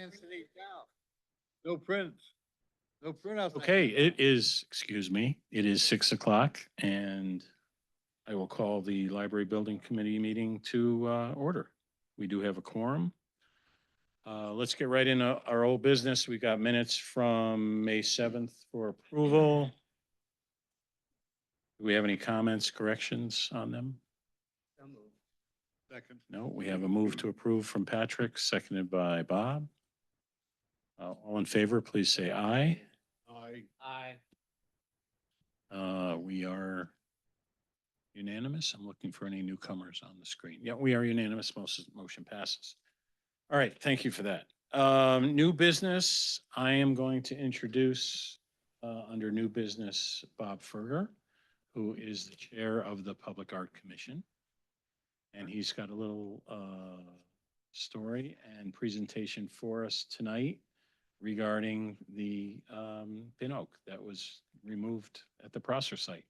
Anthony down. No prints. No printouts. Okay, it is, excuse me, it is 6 o'clock and I will call the Library Building Committee meeting to order. We do have a quorum. Let's get right into our old business. We got minutes from May 7th for approval. Do we have any comments, corrections on them? Second. No, we have a move to approve from Patrick, seconded by Bob. All in favor, please say aye. Aye. We are unanimous. I'm looking for any newcomers on the screen. Yeah, we are unanimous. Motion passes. All right, thank you for that. New business, I am going to introduce under new business, Bob Ferger, who is the chair of the Public Art Commission. And he's got a little story and presentation for us tonight regarding the pin oak that was removed at the Prosser site.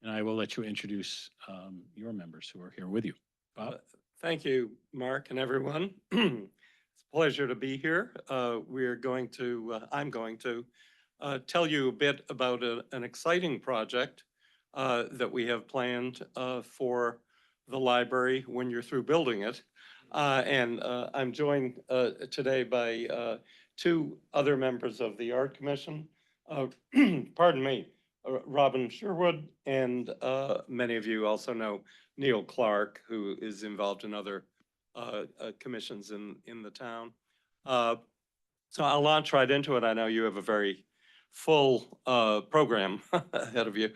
And I will let you introduce your members who are here with you. Bob? Thank you, Mark and everyone. It's a pleasure to be here. I'm going to tell you a bit about an exciting project that we have planned for the library when you're through building it. I'm joined today by two other members of the Art Commission. Pardon me, Robin Sherwood, and many of you also know Neil Clark, who is involved in other commissions in the town. So I'll launch right into it. I know you have a very full program ahead of you.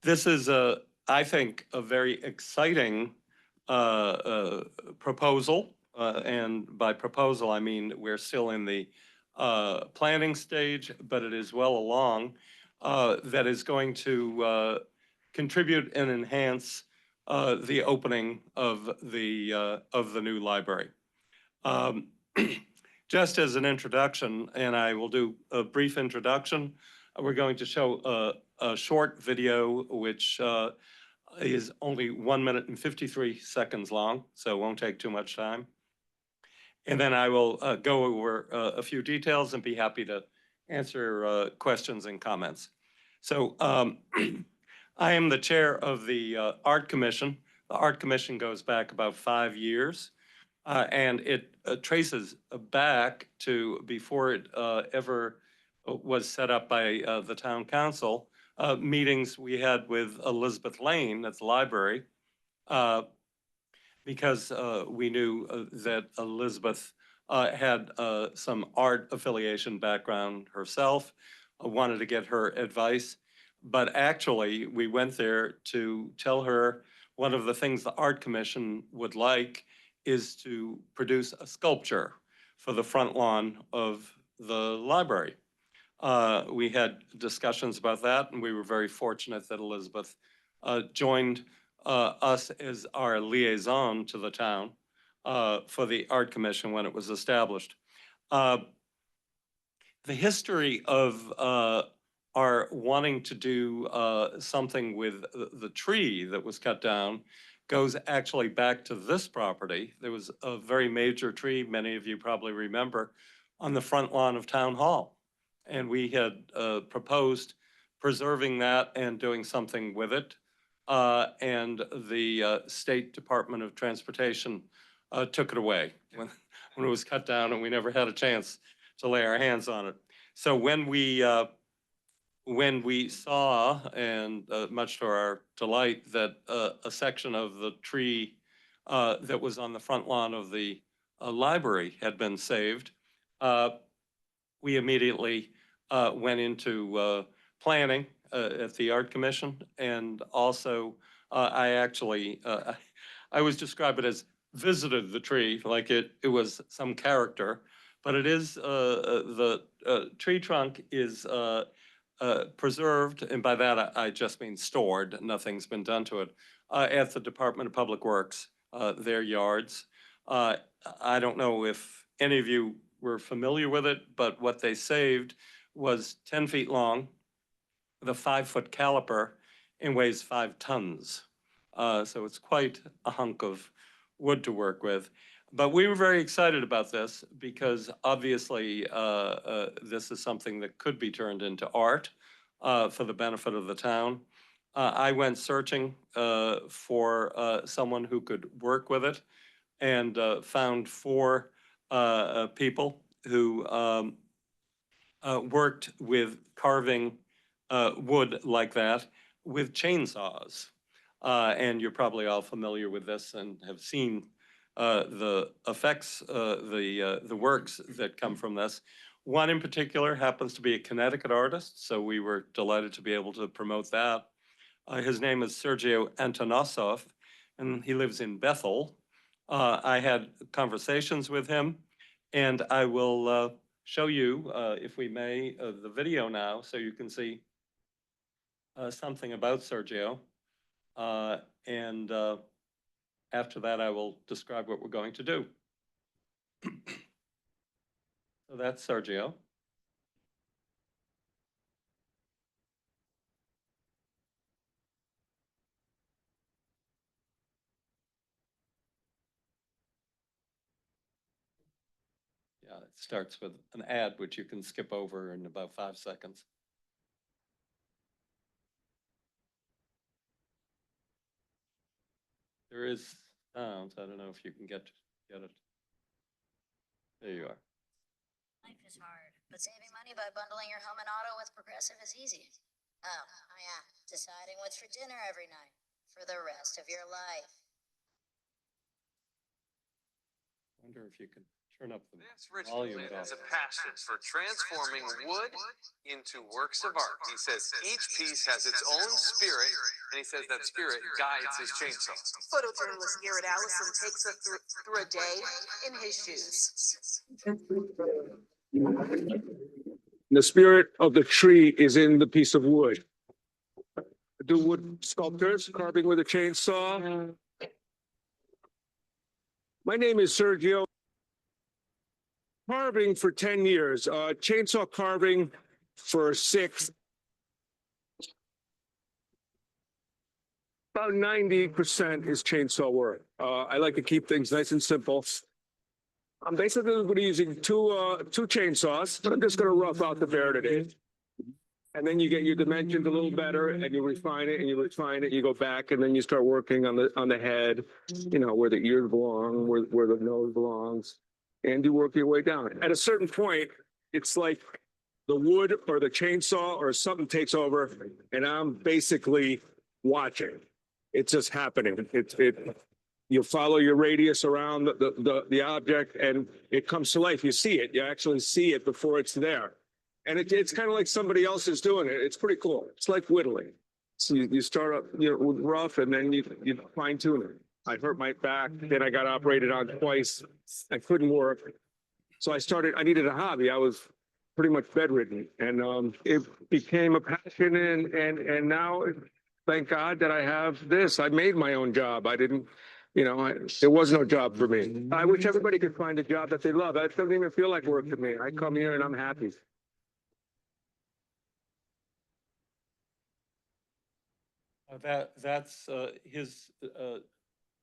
This is, I think, a very exciting proposal. And by proposal, I mean we're still in the planning stage, but it is well along, that is going to contribute and enhance the opening of the new library. Just as an introduction, and I will do a brief introduction, we're going to show a short video which is only 1 minute and 53 seconds long, so it won't take too much time. And then I will go over a few details and be happy to answer questions and comments. So I am the chair of the Art Commission. The Art Commission goes back about 5 years, and it traces back to before it ever was set up by the town council, meetings we had with Elizabeth Lane at the library, because we knew that Elizabeth had some art affiliation background herself, wanted to get her advice. But actually, we went there to tell her one of the things the Art Commission would like is to produce a sculpture for the front lawn of the library. We had discussions about that, and we were very fortunate that Elizabeth joined us as our liaison to the town for the Art Commission when it was established. The history of our wanting to do something with the tree that was cut down goes actually back to this property. There was a very major tree, many of you probably remember, on the front lawn of Town Hall. And we had proposed preserving that and doing something with it. And the State Department of Transportation took it away when it was cut down, and we never had a chance to lay our hands on it. So when we saw, and much to our delight, that a section of the tree that was on the front lawn of the library had been saved, we immediately went into planning at the Art Commission, and also I always describe it as visited the tree like it was some character, but it is the tree trunk is preserved, and by that I just mean stored. Nothing's been done to it at the Department of Public Works, their yards. I don't know if any of you were familiar with it, but what they saved was 10 feet long, with a 5-foot caliper, and weighs 5 tons. So it's quite a hunk of wood to work with. But we were very excited about this because obviously this is something that could be turned into art for the benefit of the town. I went searching for someone who could work with it and found four people who worked with carving wood like that with chainsaws. And you're probably all familiar with this and have seen the effects, the works that come from this. One in particular happens to be a Connecticut artist, so we were delighted to be able to promote that. His name is Sergio Antonosov, and he lives in Bethel. I had conversations with him, and I will show you, if we may, the video now so you can see something about Sergio. And after that, I will describe what we're going to do. So that's Sergio. Yeah, it starts with an ad, which you can skip over in about 5 seconds. There is sounds. I don't know if you can get it. There you are. Life is hard, but saving money by bundling your home and auto with Progressive is easy. Oh yeah, deciding what's for dinner every night for the rest of your life. Wonder if you can turn up the Vance Richmond volume. has a passion for transforming wood into works of art. He says each piece has its own spirit, and he says that spirit guides his chainsaw. Photojournalist Garrett Allison takes us through a day in his shoes. The spirit of the tree is in the piece of wood. I do wood sculptures, carving with a chainsaw. My name is Sergio. Carving for 10 years, chainsaw carving for 6. About 90% is chainsaw work. I like to keep things nice and simple. I'm basically going to be using two chainsaws, but I'm just going to rough out the bear today. And then you get your dimensions a little better, and you refine it, and you refine it. You go back, and then you start working on the head, you know, where the ears belong, where the nose belongs, and you work your way down. At a certain point, it's like the wood or the chainsaw or something takes over, and I'm basically watching. It's just happening. You follow your radius around the object, and it comes to life. You see it. You actually see it before it's there. And it's kind of like somebody else is doing it. It's pretty cool. It's like whittling. So you start up, you know, with rough, and then you fine tune it. I hurt my back, then I got operated on twice. I couldn't work. So I needed a hobby. I was pretty much bedridden, and it became a passion, and now thank God that I have this. I made my own job. I didn't, you know, there was no job for me. I wish everybody could find a job that they love. It doesn't even feel like work to me. I come here and I'm happy. That's his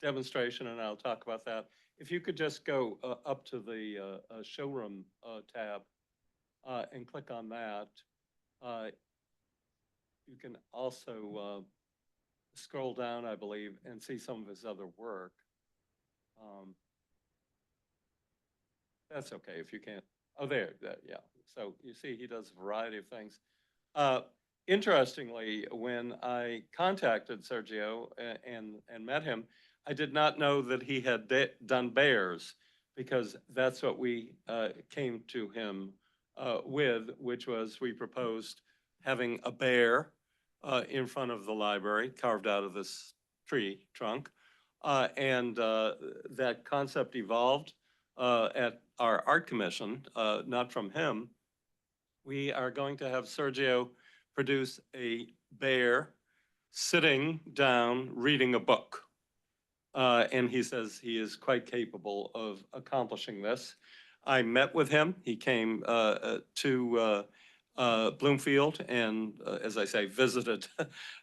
demonstration, and I'll talk about that. If you could just go up to the showroom tab and click on that. You can also scroll down, I believe, and see some of his other work. That's okay if you can't. Oh, there, yeah. So you see, he does a variety of things. Interestingly, when I contacted Sergio and met him, I did not know that he had done bears, because that's what we came to him with, which was we proposed having a bear in front of the library carved out of this tree trunk. And that concept evolved at our art commission, not from him. We are going to have Sergio produce a bear sitting down reading a book. And he says he is quite capable of accomplishing this. I met with him. He came to Bloomfield and, as I say, visited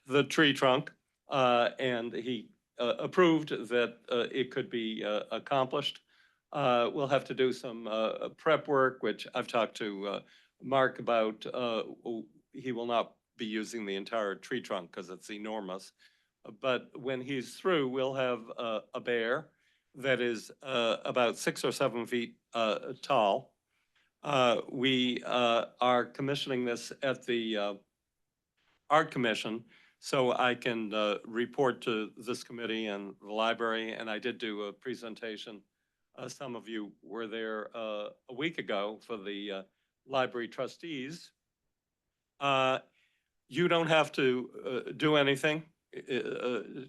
the tree trunk. And he approved that it could be accomplished. We'll have to do some prep work, which I've talked to Mark about. He will not be using the entire tree trunk because it's enormous. But when he's through, we'll have a bear that is about 6 or 7 feet tall. We are commissioning this at the Art Commission, so I can report to this committee and the library. And I did do a presentation. Some of you were there a week ago for the library trustees. You don't have to do anything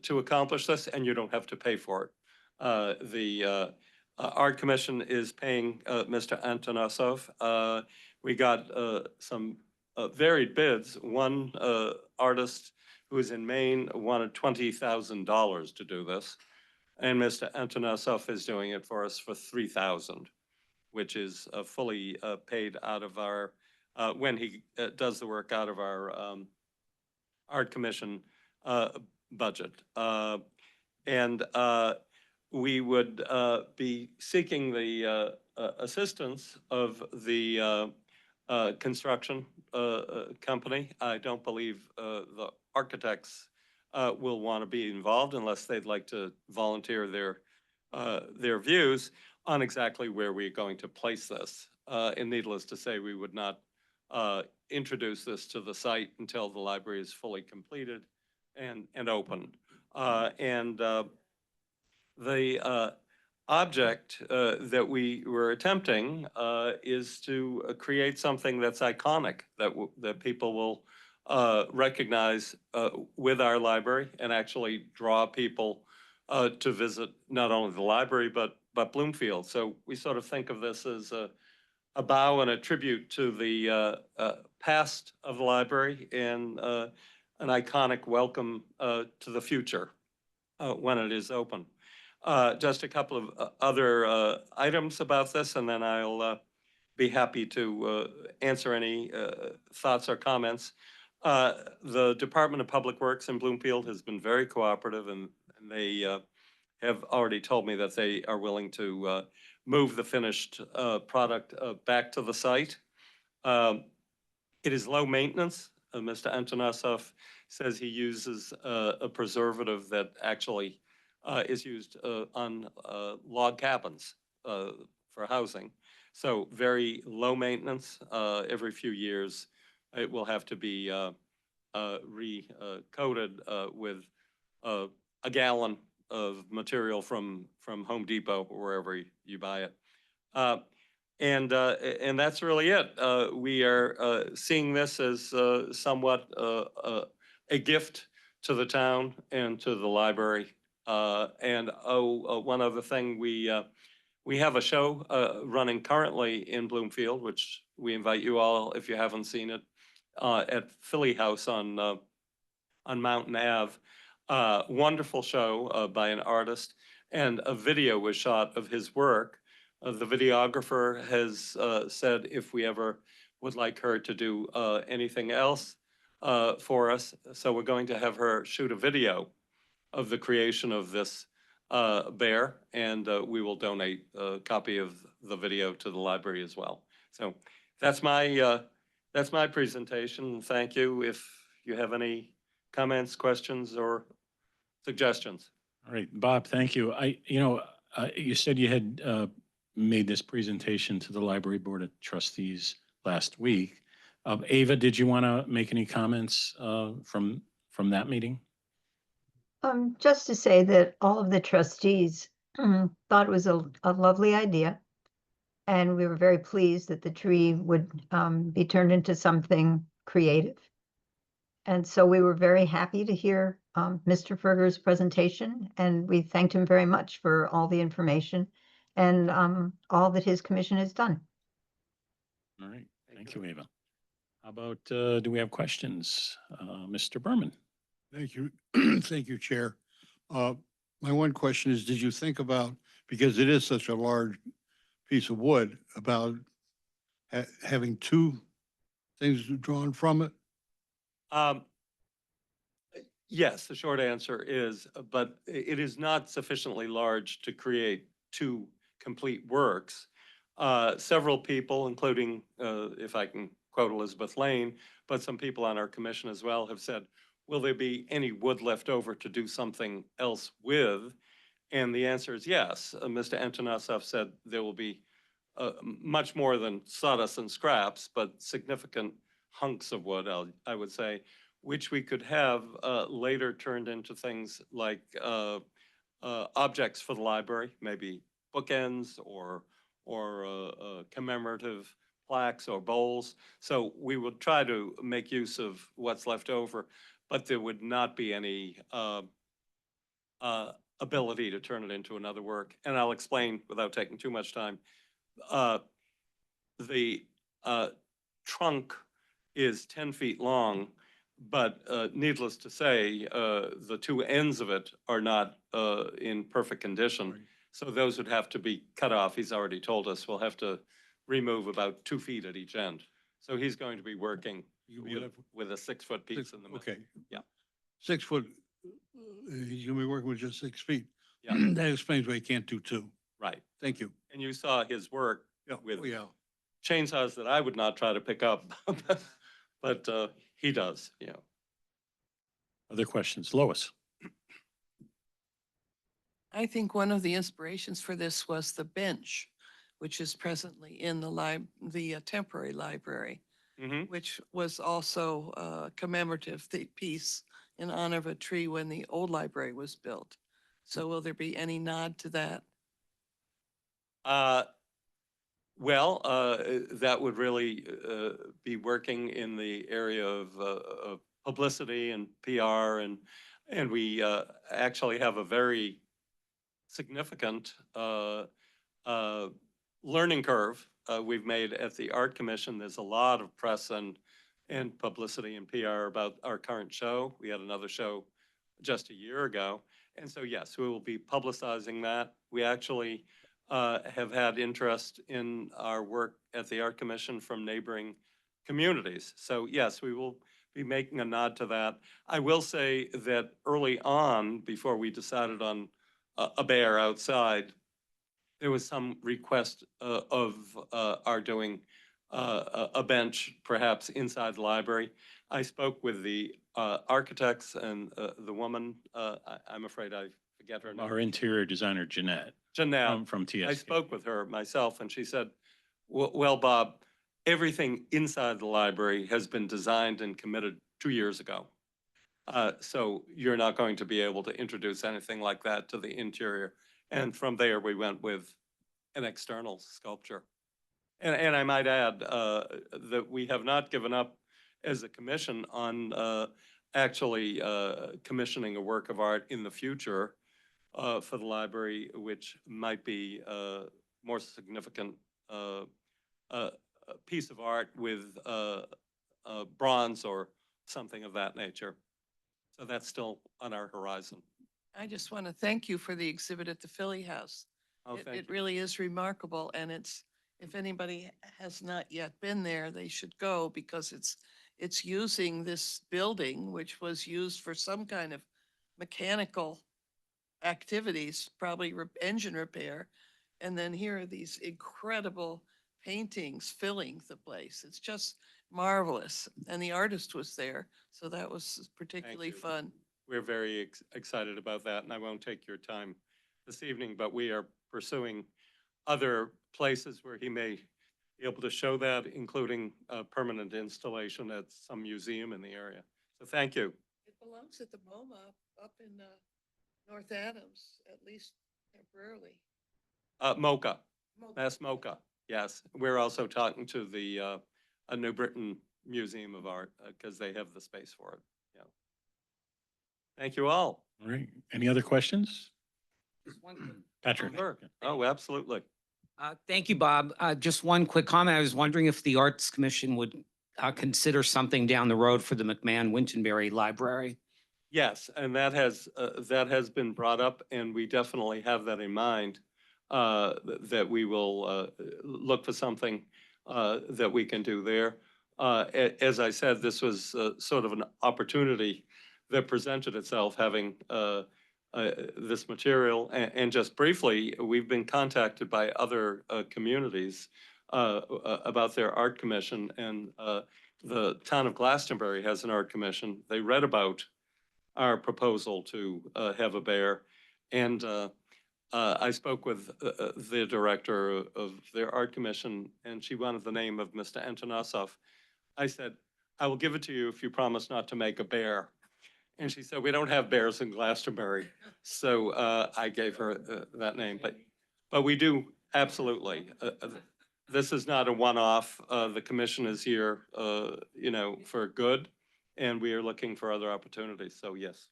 to accomplish this, and you don't have to pay for it. The Art Commission is paying Mr. Antonosov. We got some varied bids. One artist who is in Maine wanted $20,000 to do this, and Mr. Antonosov is doing it for us for $3,000, which is fully paid out of our, when he does the work, out of our Art Commission budget. And we would be seeking the assistance of the construction company. I don't believe the architects will want to be involved unless they'd like to volunteer their views on exactly where we're going to place this. And needless to say, we would not introduce this to the site until the library is fully completed and open. The object that we were attempting is to create something that's iconic, that people will recognize with our library, and actually draw people to visit not only the library, but Bloomfield. So we sort of think of this as a bow and a tribute to the past of the library, and an iconic welcome to the future when it is open. Just a couple of other items about this, and then I'll be happy to answer any thoughts or comments. The Department of Public Works in Bloomfield has been very cooperative, and they have already told me that they are willing to move the finished product back to the site. It is low maintenance. Mr. Antonosov says he uses a preservative that actually is used on log cabins for housing. So very low maintenance. Every few years, it will have to be re-coated with a gallon of material from Home Depot or wherever you buy it. And that's really it. We are seeing this as somewhat a gift to the town and to the library. One other thing, we have a show running currently in Bloomfield, which we invite you all, if you haven't seen it, at Philly House on Mountain Ave. Wonderful show by an artist, and a video was shot of his work. The videographer has said if we ever would like her to do anything else for us, so we're going to have her shoot a video of the creation of this bear, and we will donate a copy of the video to the library as well. So that's my presentation. Thank you. If you have any comments, questions, or suggestions. All right, Bob, thank you. You said you had made this presentation to the Library Board of Trustees last week. Ava, did you want to make any comments from that meeting? Just to say that all of the trustees thought it was a lovely idea. And we were very pleased that the tree would be turned into something creative. And so we were very happy to hear Mr. Ferger's presentation, and we thanked him very much for all the information and all that his commission has done. All right, thank you, Ava. How about, do we have questions? Mr. Berman? Thank you. Thank you, Chair. My one question is, did you think about, because it is such a large piece of wood, about having two things drawn from it? Yes, the short answer is, but it is not sufficiently large to create two complete works. Several people, including, if I can quote Elizabeth Lane, but some people on our commission as well have said, will there be any wood left over to do something else with? And the answer is yes. Mr. Antonasov said there will be much more than sawdust and scraps, but significant hunks of wood, I would say, which we could have later turned into things like objects for the library, maybe bookends or commemorative plaques or bowls. So we would try to make use of what's left over, but there would not be any ability to turn it into another work. And I'll explain without taking too much time. The trunk is 10 feet long, but needless to say, the two ends of it are not in perfect condition. Right. So those would have to be cut off. He's already told us we'll have to remove about 2 feet at each end. So he's going to be working You with, would have with a 6-foot piece in the middle. Okay. Yeah. 6 foot, he's gonna be working with just 6 feet. Yeah. That explains why he can't do 2. Right. Thank you. And you saw his work Yeah, with oh, yeah. chainsaws that I would not try to pick up, but he does, you know. Other questions? Lois? I think one of the inspirations for this was the bench, which is presently in the temporary library, Mhm. which was also a commemorative piece in honor of a tree when the old library was built. So will there be any nod to that? Well, that would really be working in the area of publicity and PR, and we actually have a very significant learning curve we've made at the Art Commission. There's a lot of press and publicity and PR about our current show. We had another show just a year ago. And so, yes, we will be publicizing that. We actually have had interest in our work at the Art Commission from neighboring communities. So yes, we will be making a nod to that. I will say that early on, before we decided on a bear outside, there was some request of our doing a bench perhaps inside the library. I spoke with the architects and the woman, I'm afraid I forget her name. Our interior designer, Jeanette, Jeanette. from TSK. I spoke with her myself and she said, well, Bob, everything inside the library has been designed and committed 2 years ago. So you're not going to be able to introduce anything like that to the interior. And from there, we went with an external sculpture. And I might add that we have not given up as a commission on actually commissioning a work of art in the future for the library, which might be a more significant piece of art with bronze or something of that nature. So that's still on our horizon. I just want to thank you for the exhibit at the Philly House. Oh, It thank you. really is remarkable, and if anybody has not yet been there, they should go because it's using this building, which was used for some kind of mechanical activities, probably engine repair. And then here are these incredible paintings filling the place. It's just marvelous. And the artist was there, so that was particularly you. fun. We're very excited about that, and I won't take your time this evening, but we are pursuing other places where he may be able to show that, including a permanent installation at some museum in the area. So thank you. It belongs at the MoMA up in North Adams, at least temporarily. MoCA, MoCA. Mass MoCA, yes. We're also talking to the New Britain Museum of Art because they have the space for it. Yeah. Thank you all. All right. Any other questions? Patrick? Sure. Oh, absolutely. Thank you, Bob. Just one quick comment. I was wondering if the Arts Commission would consider something down the road for the McMahon-Wintonberry Library. Yes, and that has been brought up, and we definitely have that in mind, that we will look for something that we can do there. As I said, this was sort of an opportunity that presented itself, having this material. And just briefly, we've been contacted by other communities about their art commission, and the town of Glastonbury has an art commission. They read about our proposal to have a bear, and I spoke with the director of their art commission, and she wanted the name of Mr. Antonosov. I said, I will give it to you if you promise not to make a bear. And she said, we don't have bears in Glastonbury. So I gave her that name. But we do, absolutely. This is not a one-off. The commission is here, you know, for good, and we are looking for other opportunities. So yes,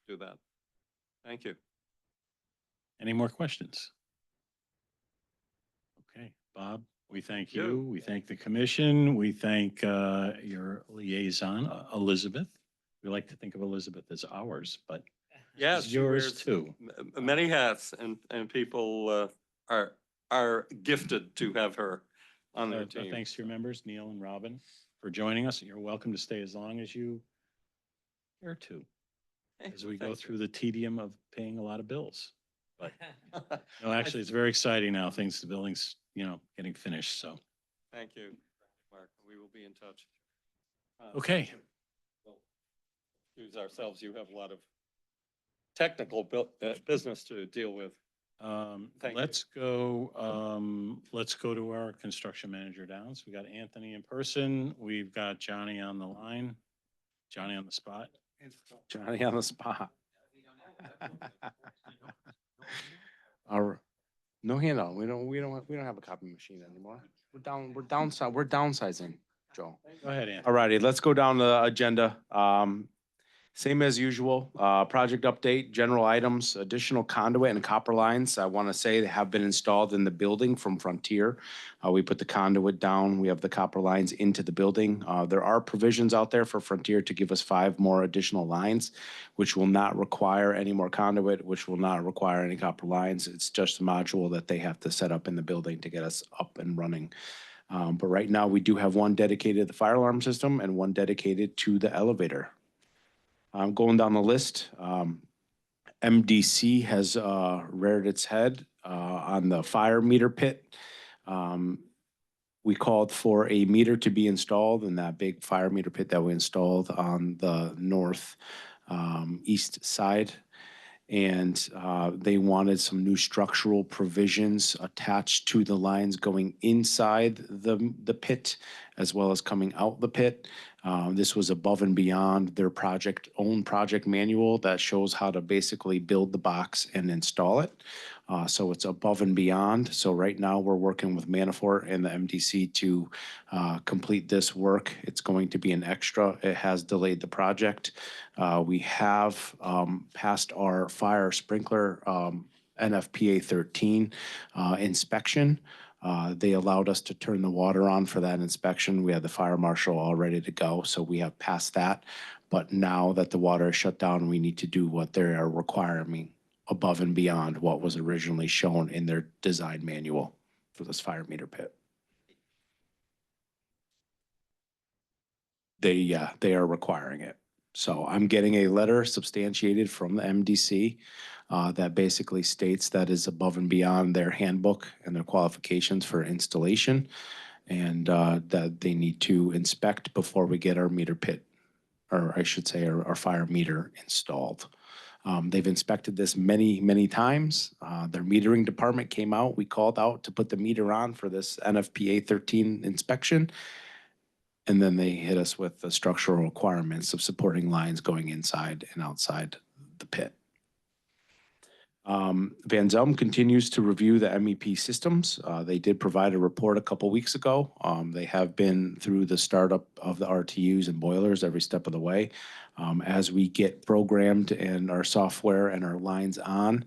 do that. Thank you. Any more questions? Okay, Bob, we thank You. you. We thank the commission. We thank your liaison, Elizabeth. We like to think of Elizabeth as ours, but Yes, she's she yours wears too. Many hats, and people are gifted to have her on their team. Thanks to your members, Neil and Robin, for joining us. You're welcome to stay as long as you care to, as we go Thank through the tedium of paying a lot of bills. But no, actually, it's very exciting now, thanks to the buildings, you know, getting finished, so. Thank you, Mark. We will be in touch. Okay. We'll Excuse ourselves. You have a lot of technical business to deal with. Thank you. Let's go to our construction manager downs. We got Anthony in person. We've got Johnny on the line. Johnny on the spot. Johnny on the spot. No handout. We don't have a copy machine anymore. We're downsizing, Joe. Go ahead, Anthony. All righty, let's go down the agenda. Same as usual, project update, general items, additional conduit and copper lines. I want to say they have been installed in the building from Frontier. We put the conduit down. We have the copper lines into the building. There are provisions out there for Frontier to give us 5 more additional lines, which will not require any more conduit, which will not require any copper lines. It's just a module that they have to set up in the building to get us up and running. But right now, we do have one dedicated to the fire alarm system and one dedicated to the elevator. Going down the list, MDC has reared its head on the fire meter pit. We called for a meter to be installed in that big fire meter pit that we installed on the north east side. And they wanted some new structural provisions attached to the lines going inside the pit as well as coming out the pit. This was above and beyond their own project manual that shows how to basically build the box and install it. So it's above and beyond. So right now we're working with Manafort and the MDC to complete this work. It's going to be an extra. It has delayed the project. We have passed our fire sprinkler NFPA 13 inspection. They allowed us to turn the water on for that inspection. We had the fire marshal all ready to go, so we have passed that. But now that the water is shut down, we need to do what they are requiring above and beyond what was originally shown in their design manual for this fire meter pit. They are requiring it. So I'm getting a letter substantiated from the MDC that basically states that is above and beyond their handbook and their qualifications for installation, and that they need to inspect before we get our meter pit, or I should say our fire meter installed. They've inspected this many, many times. Their metering department came out. We called out to put the meter on for this NFPA 13 inspection. And then they hit us with the structural requirements of supporting lines going inside and outside the pit. Van Zelm continues to review the MEP systems. They did provide a report a couple weeks ago. They have been through the startup of the RTUs and boilers every step of the way. As we get programmed and our software and our lines on,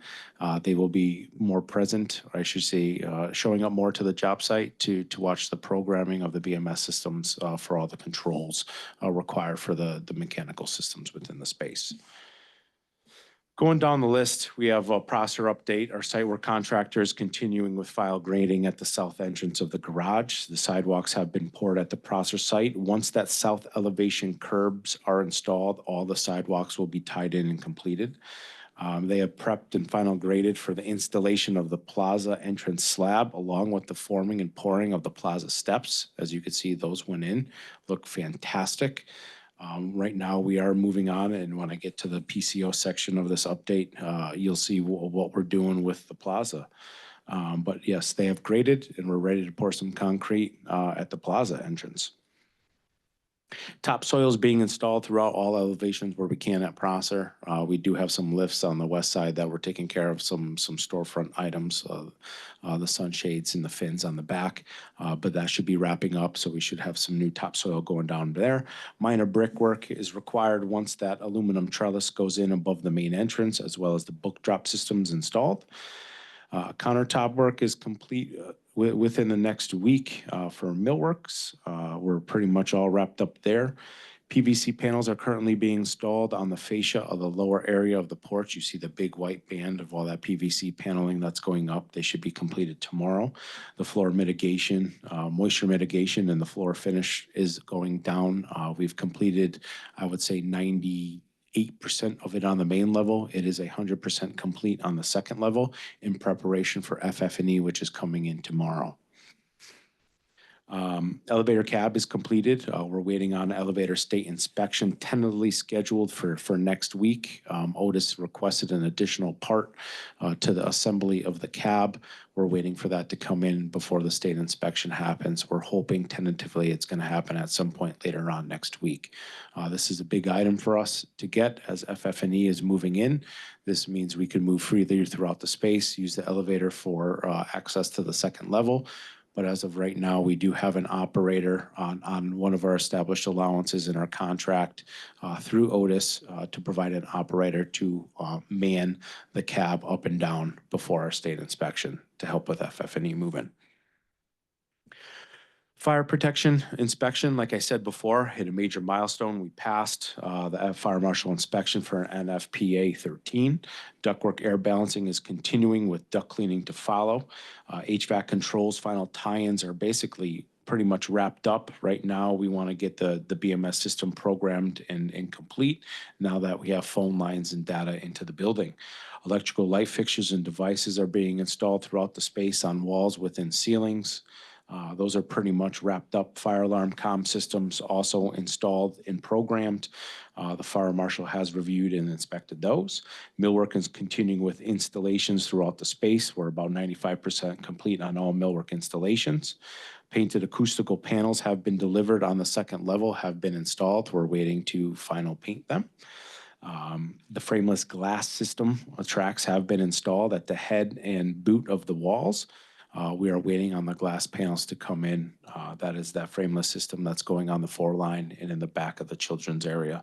they will be more present, or I should say, showing up more to the job site to watch the programming of the BMS systems for all the controls required for the mechanical systems within the space. Going down the list, we have a Prosser update. Our site work contractor is continuing with file grading at the south entrance of the garage. The sidewalks have been poured at the Prosser site. Once that south elevation curbs are installed, all the sidewalks will be tied in and completed. They have prepped and final graded for the installation of the plaza entrance slab, along with the forming and pouring of the plaza steps. As you can see, those went in, look fantastic. Right now, we are moving on, and when I get to the PCO section of this update, you'll see what we're doing with the plaza. But yes, they have graded, and we're ready to pour some concrete at the plaza entrance. Topsoil is being installed throughout all elevations where we can at Prosser. We do have some lifts on the west side that we're taking care of some storefront items, the sunshades and the fins on the back, but that should be wrapping up, so we should have some new topsoil going down there. Minor brickwork is required once that aluminum trellis goes in above the main entrance, as well as the book drop systems installed. Countertop work is complete within the next week for millworks. We're pretty much all wrapped up there. PVC panels are currently being installed on the fascia of the lower area of the porch. You see the big white band of all that PVC paneling that's going up. They should be completed tomorrow. The floor mitigation, moisture mitigation, and the floor finish is going down. We've completed, I would say, 98% of it on the main level. It is 100% complete on the second level in preparation for FF&E, which is coming in tomorrow. Elevator cab is completed. We're waiting on elevator state inspection, tentatively scheduled for next week. Otis requested an additional part to the assembly of the cab. We're waiting for that to come in before the state inspection happens. We're hoping tentatively it's going to happen at some point later on next week. This is a big item for us to get as FF&E is moving in. This means we can move freely throughout the space, use the elevator for access to the second level. But as of right now, we do have an operator on one of our established allowances in our contract through Otis to provide an operator to man the cab up and down before our state inspection to help with FF&E movement. Fire protection inspection, like I said before, hit a major milestone. We passed the fire marshal inspection for an NFPA 13. Ductwork air balancing is continuing with duct cleaning to follow. HVAC controls final tie-ins are basically pretty much wrapped up. Right now, we want to get the BMS system programmed and complete now that we have phone lines and data into the building. Electrical light fixtures and devices are being installed throughout the space on walls within ceilings. Those are pretty much wrapped up. Fire alarm comm systems also installed and programmed. The fire marshal has reviewed and inspected those. Millwork is continuing with installations throughout the space. We're about 95% complete on all millwork installations. Painted acoustical panels have been delivered on the second level, have been installed. We're waiting to final paint them. The frameless glass system tracks have been installed at the head and boot of the walls. We are waiting on the glass panels to come in. That is that frameless system that's going on the floor line and in the back of the children's area.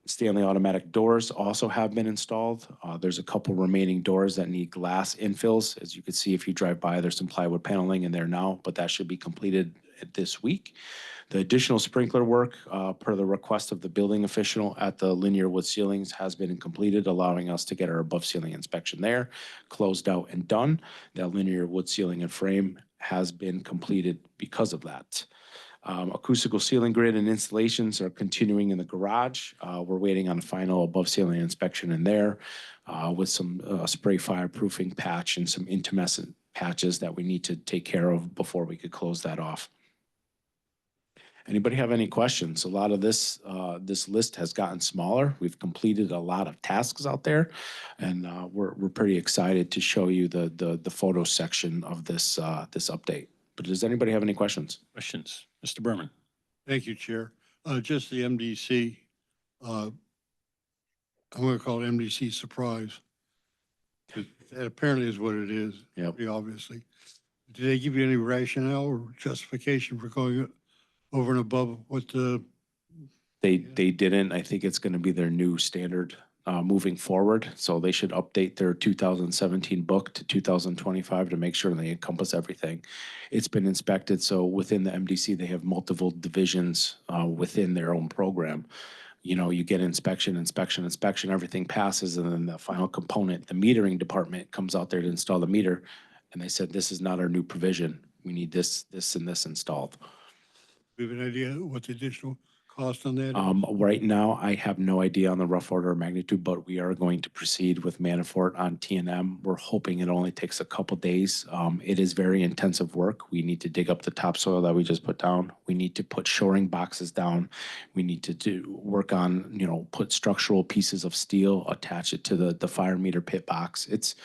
Stanley automatic doors also have been installed. There's a couple remaining doors that need glass infills. As you can see, if you drive by, there's some plywood paneling in there now, but that should be completed this week. The additional sprinkler work, per the request of the building official at the linear wood ceilings, has been completed, allowing us to get our above ceiling inspection there, closed out and done. That linear wood ceiling and frame has been completed because of that. Acoustical ceiling grid and installations are continuing in the garage. We're waiting on a final above ceiling inspection in there with some spray fireproofing patch and some intumescent patches that we need to take care of before we could close that off. Anybody have any questions? A lot of this list has gotten smaller. We've completed a lot of tasks out there, and we're pretty excited to show you the photo section of this update. But does anybody have any questions? Questions? Mr. Berman? Thank you, Chair. Just the MDC, I'm going to call it MDC surprise. That apparently is what it is. Yep. Pretty obviously. Did they give you any rationale or justification for going over and above what the? They didn't. I think it's going to be their new standard moving forward. So they should update their 2017 book to 2025 to make sure they encompass everything. It's been inspected. So within the MDC, they have multiple divisions within their own program. You know, you get inspection, everything passes, and then the final component, the metering department, comes out there to install the meter, and they said, this is not our new provision. We need this, and this installed. Do you have an idea what the additional cost on that? Right now, I have no idea on the rough order of magnitude, but we are going to proceed with Manafort on T&M. We're hoping it only takes a couple days. It is very intensive work. We need to dig up the topsoil that we just put down. We need to put shoring boxes down. We need to work on, put structural pieces of steel, attach it to the fire meter pit box. It's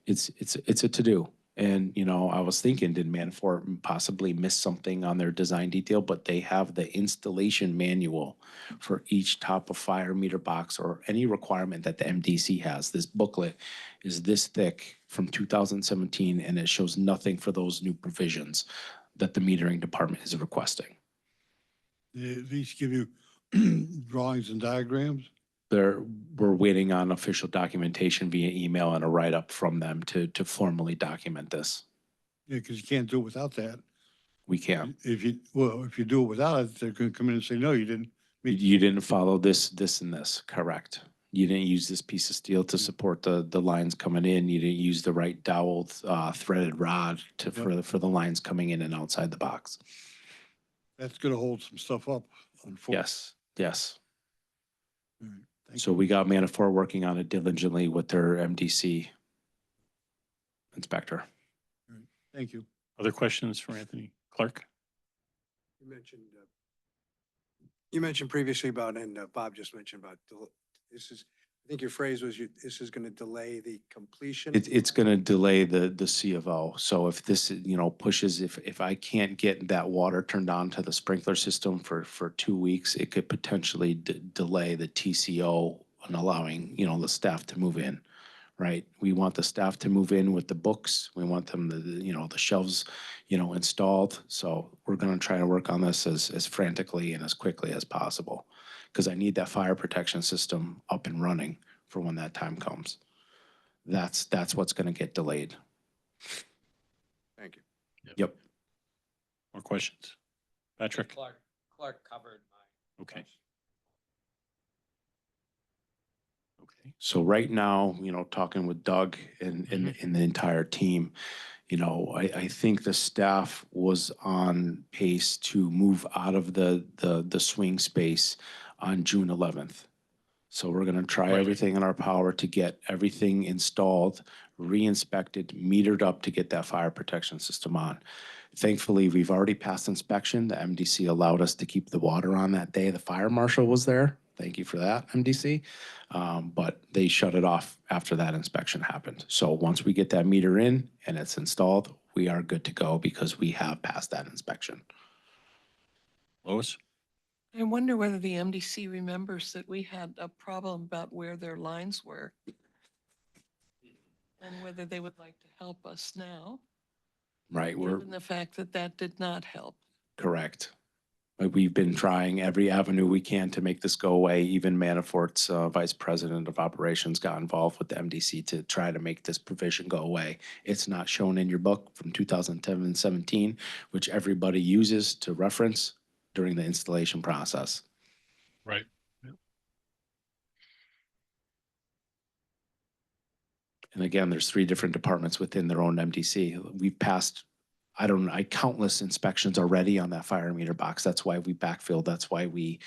a to-do. And, I was thinking, did Manafort possibly miss something on their design detail? But they have the installation manual for each type of fire meter box or any requirement that the MDC has. This booklet is this thick from 2017, and it shows nothing for those new provisions that the metering department is requesting. They at least give you drawings and diagrams? We're waiting on official documentation via email and a write-up from them to formally document this. Yeah, because you can't do it without that. We can. If you do it without it, they're gonna come in and say, no, you didn't. meet You didn't follow this, and this, correct. You didn't use this piece of steel to support the lines coming in. You didn't use the right doweled, threaded rod for the lines coming in and outside the box. That's gonna hold some stuff up, unfortunately. Yes. All right, thank So you. we got Manafort working on it diligently with their MDC inspector. Thank you. Other questions for Anthony Clark? You mentioned previously about, and Bob just mentioned about, I think your phrase was, this is going to delay the completion. It's going to delay the C of O. So if this, pushes, if I can't get that water turned on to the sprinkler system for 2 weeks, it could potentially delay the TCO and allowing, the staff to move in, right? We want the staff to move in with the books. We want them, the shelves, installed. So we're going to try to work on this as frantically and as quickly as possible, because I need that fire protection system up and running for when that time comes. That's what's going to get delayed. Thank you. Yep. More questions? Patrick? Clark covered my. Okay. Okay. So right now, talking with Doug and the entire team, I think the staff was on pace to move out of the swing space on June 11th. So we're going to try everything in our power to get everything installed, re-inspected, metered up to get that fire protection system on. Thankfully, we've already passed inspection. The MDC allowed us to keep the water on that day. The fire marshal was there. Thank you for that, MDC. But they shut it off after that inspection happened. So once we get that meter in and it's installed, we are good to go because we have passed that inspection. Lois? I wonder whether the MDC remembers that we had a problem about where their lines were. And whether they would like to help us now, Right, we're given the fact that that did not help. correct. We've been trying every avenue we can to make this go away. Even Manafort's vice president of operations got involved with the MDC to try to make this provision go away. It's not shown in your book from 2010 and 17, which everybody uses to reference during the installation process. Right. And again, there's 3 different departments within their own MDC. We've passed, countless inspections already on that fire meter box. That's why we backfilled. That's why we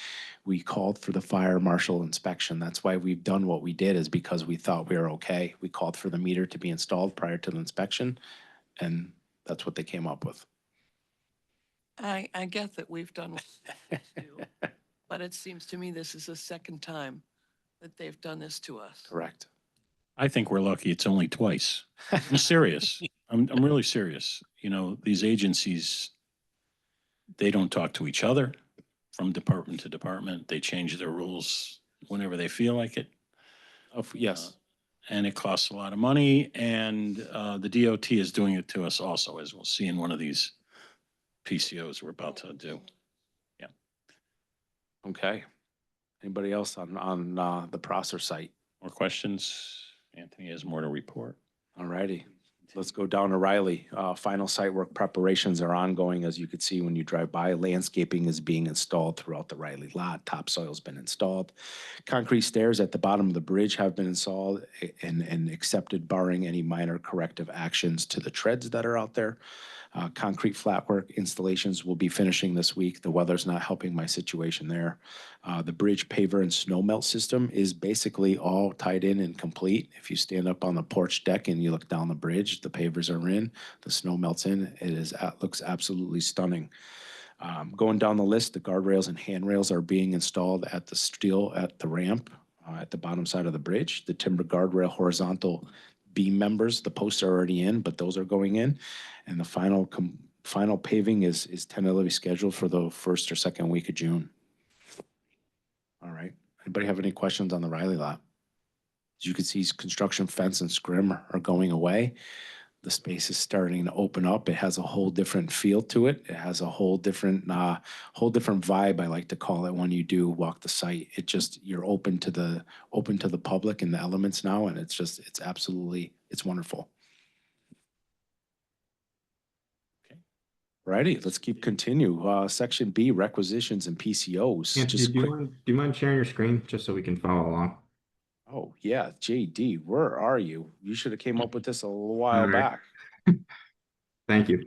called for the fire marshal inspection. That's why we've done what we did, is because we thought we were okay. We called for the meter to be installed prior to the inspection, and that's what they came up with. I get that we've done what we have to do, but it seems to me this is the second time that they've done this to us. Correct. I think we're lucky it's only twice. I'm serious. I'm really serious. These agencies, they don't talk to each other from department to department. They change their rules whenever they feel like it. Yes. And it costs a lot of money. And the DOT is doing it to us also, as we'll see in one of these PCOs we're about to do. Yeah. Okay. Anybody else on the Prosser site? More questions? Anthony has more to report. All righty. Let's go down to Riley. Final site work preparations are ongoing. As you could see when you drive by, landscaping is being installed throughout the Riley lot. Topsoil's been installed. Concrete stairs at the bottom of the bridge have been installed and accepted, barring any minor corrective actions to the treads that are out there. Concrete flatwork installations will be finishing this week. The weather's not helping my situation there. The bridge paver and snow melt system is basically all tied in and complete. If you stand up on the porch deck and you look down the bridge, the pavers are in, the snow melts in. Looks absolutely stunning. Going down the list, the guardrails and handrails are being installed at the ramp at the bottom side of the bridge. The timber guardrail horizontal beam members, the posts are already in, but those are going in. And the final paving is tentatively scheduled for the first or second week of June. All right. Anybody have any questions on the Riley lot? As you can see, construction fence and scrim are going away. The space is starting to open up. It has a whole different feel to it. It has a whole different vibe, I like to call it, when you do walk the site. You're open to the public and the elements now, and it's absolutely wonderful. Okay. Righty, let's continue. Section B, requisitions and PCOs. Anthony, Just quick. do you mind sharing your screen just so we can follow along? Oh yeah, JD, where are you? You should have came up with this a little All while right. back. Thank you.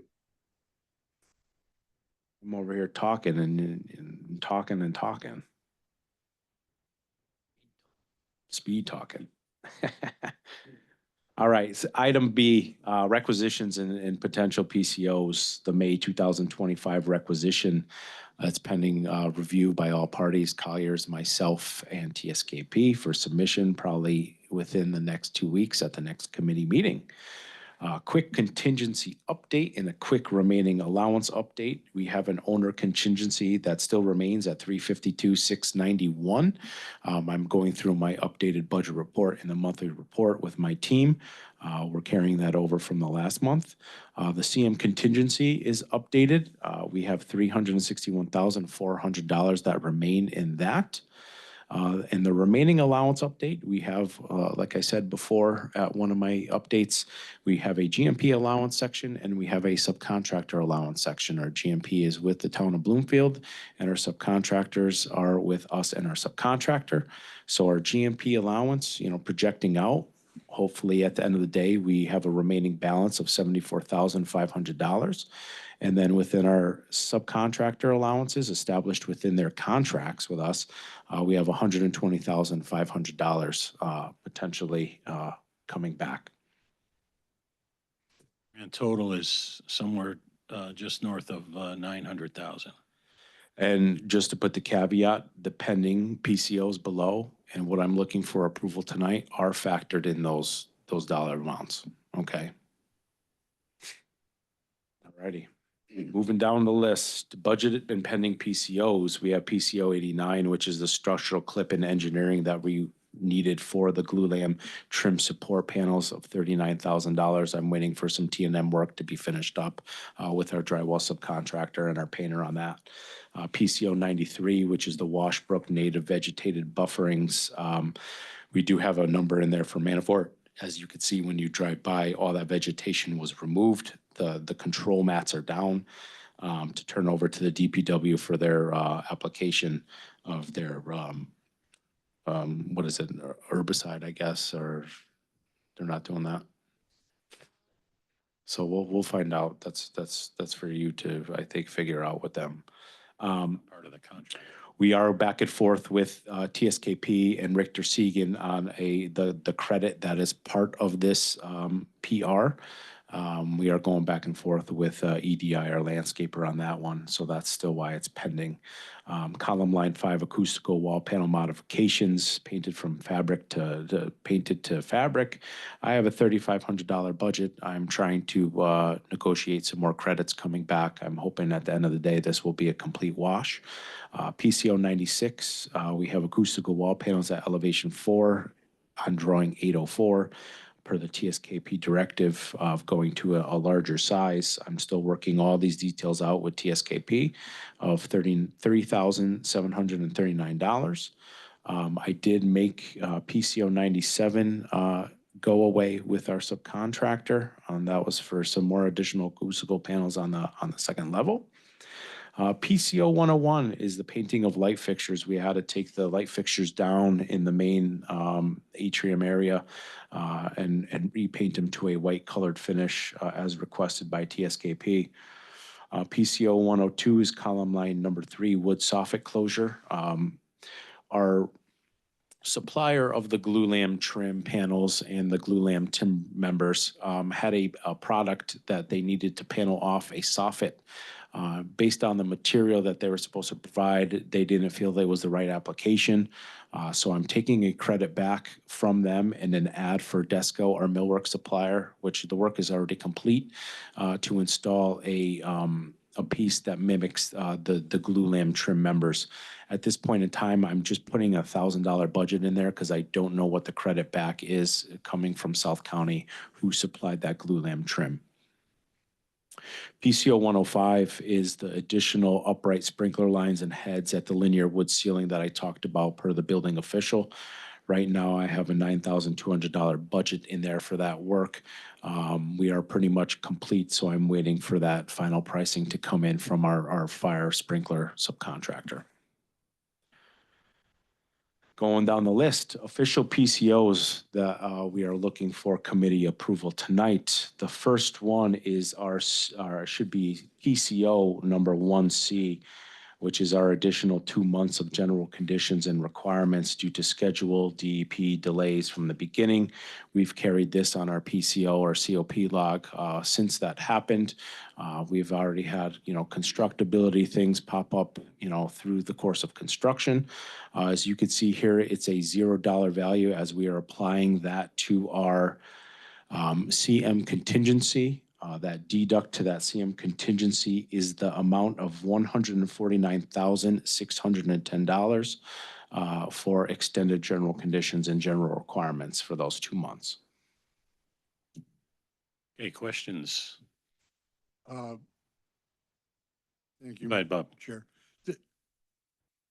I'm over here talking and talking and talking. Speed talking. All right, so item B, requisitions and potential PCOs, the May 2025 requisition. It's pending review by all parties, Colliers, myself, and TSKP for submission probably within the next 2 weeks at the next committee meeting. Quick contingency update and a quick remaining allowance update. We have an owner contingency that still remains at $352,691. I'm going through my updated budget report and the monthly report with my team. We're carrying that over from the last month. The CM contingency is updated. We have $361,400 that remain in that. And the remaining allowance update, we have, like I said before, at one of my updates, we have a GMP allowance section and we have a subcontractor allowance section. Our GMP is with the town of Bloomfield and our subcontractors are with us and our subcontractor. So our GMP allowance, projecting out, hopefully at the end of the day, we have a remaining balance of $74,500. And then within our subcontractor allowances established within their contracts with us, we have $120,500 potentially coming back. And total is somewhere just north of 900,000. And just to put the caveat, the pending PCOs below and what I'm looking for approval tonight are factored in those dollar amounts. Okay. All righty. Moving down the list, budgeted and pending PCOs, we have PCO 89, which is the structural clip and engineering that we needed for the glulam trim support panels of $39,000. I'm waiting for some T&M work to be finished up with our drywall subcontractor and our painter on that. PCO 93, which is the Washbrook native vegetated bufferings. We do have a number in there for Manafort. As you can see, when you drive by, all that vegetation was removed. The control mats are down to turn over to the DPW for their application of their, what is it, herbicide, I guess, or they're not doing that. So we'll find out. That's for you to, I think, figure out with them. Part of the contract. We are back and forth with TSKP and Richter Segan on the credit that is part of this PR. We are going back and forth with EDI, our landscaper, on that one, so that's still why it's pending. Column line 5 acoustical wall panel modifications, painted from fabric to painted to fabric. I have a $3,500 budget. I'm trying to negotiate some more credits coming back. I'm hoping at the end of the day this will be a complete wash. PCO 96, we have acoustical wall panels at elevation 4 on drawing 804. Per the TSKP directive of going to a larger size. I'm still working all these details out with TSKP of $33,739. I did make PCO 97 go away with our subcontractor. That was for some more additional acoustical panels on the second level. PCO 101 is the painting of light fixtures. We had to take the light fixtures down in the main atrium area and repaint them to a white colored finish as requested by TSKP. PCO 102 is column line number 3, wood soffit closure. Our supplier of the glue lam trim panels and the glue lam trim members had a product that they needed to panel off a soffit. Based on the material that they were supposed to provide, they didn't feel that was the right application. So I'm taking a credit back from them and an ad for Desco, our millwork supplier, which the work is already complete, to install a piece that mimics the glue lam trim members. At this point in time, I'm just putting $1,000 budget in there because I don't know what the credit back is coming from South County, who supplied that glue lam trim. PCO 105 is the additional upright sprinkler lines and heads at the linear wood ceiling that I talked about per the building official. Right now, I have a $9,200 budget in there for that work. We are pretty much complete, so I'm waiting for that final pricing to come in from our fire sprinkler subcontractor. Going down the list, official PCOs that we are looking for committee approval tonight. The first one is our should be PCO number 1C, which is our additional 2 months of general conditions and requirements due to schedule DEP delays from the beginning. We've carried this on our PCO or COP log since that happened. We've already had, constructability things pop up, through the course of construction. As you can see here, it's a $0 value as we are applying that to our CM contingency. That deduct to that CM contingency is the amount of $149,610 for extended general conditions and general requirements for those 2 months. Okay, questions? Thank you. Go ahead, Bob. Chair.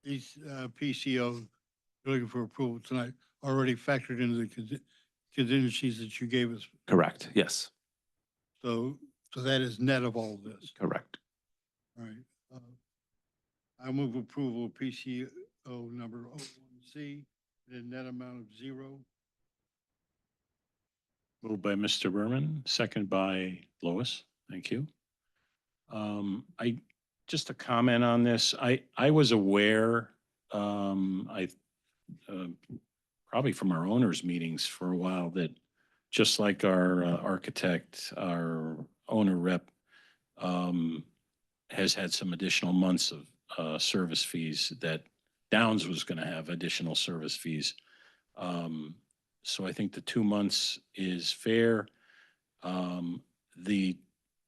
These PCO you're looking for approval tonight already factored into the contingencies that you gave us. Correct. Yes. So that is net of all of this. Correct. All right. I move approval of PCO number 01C, the net amount of 0. Moved by Mr. Berman, second by Lois. Thank you. Just a comment on this. I was aware, probably from our owners' meetings for a while, that just like our architect, our owner rep has had some additional months of service fees, that Downs was going to have additional service fees. So I think the 2 months is fair. The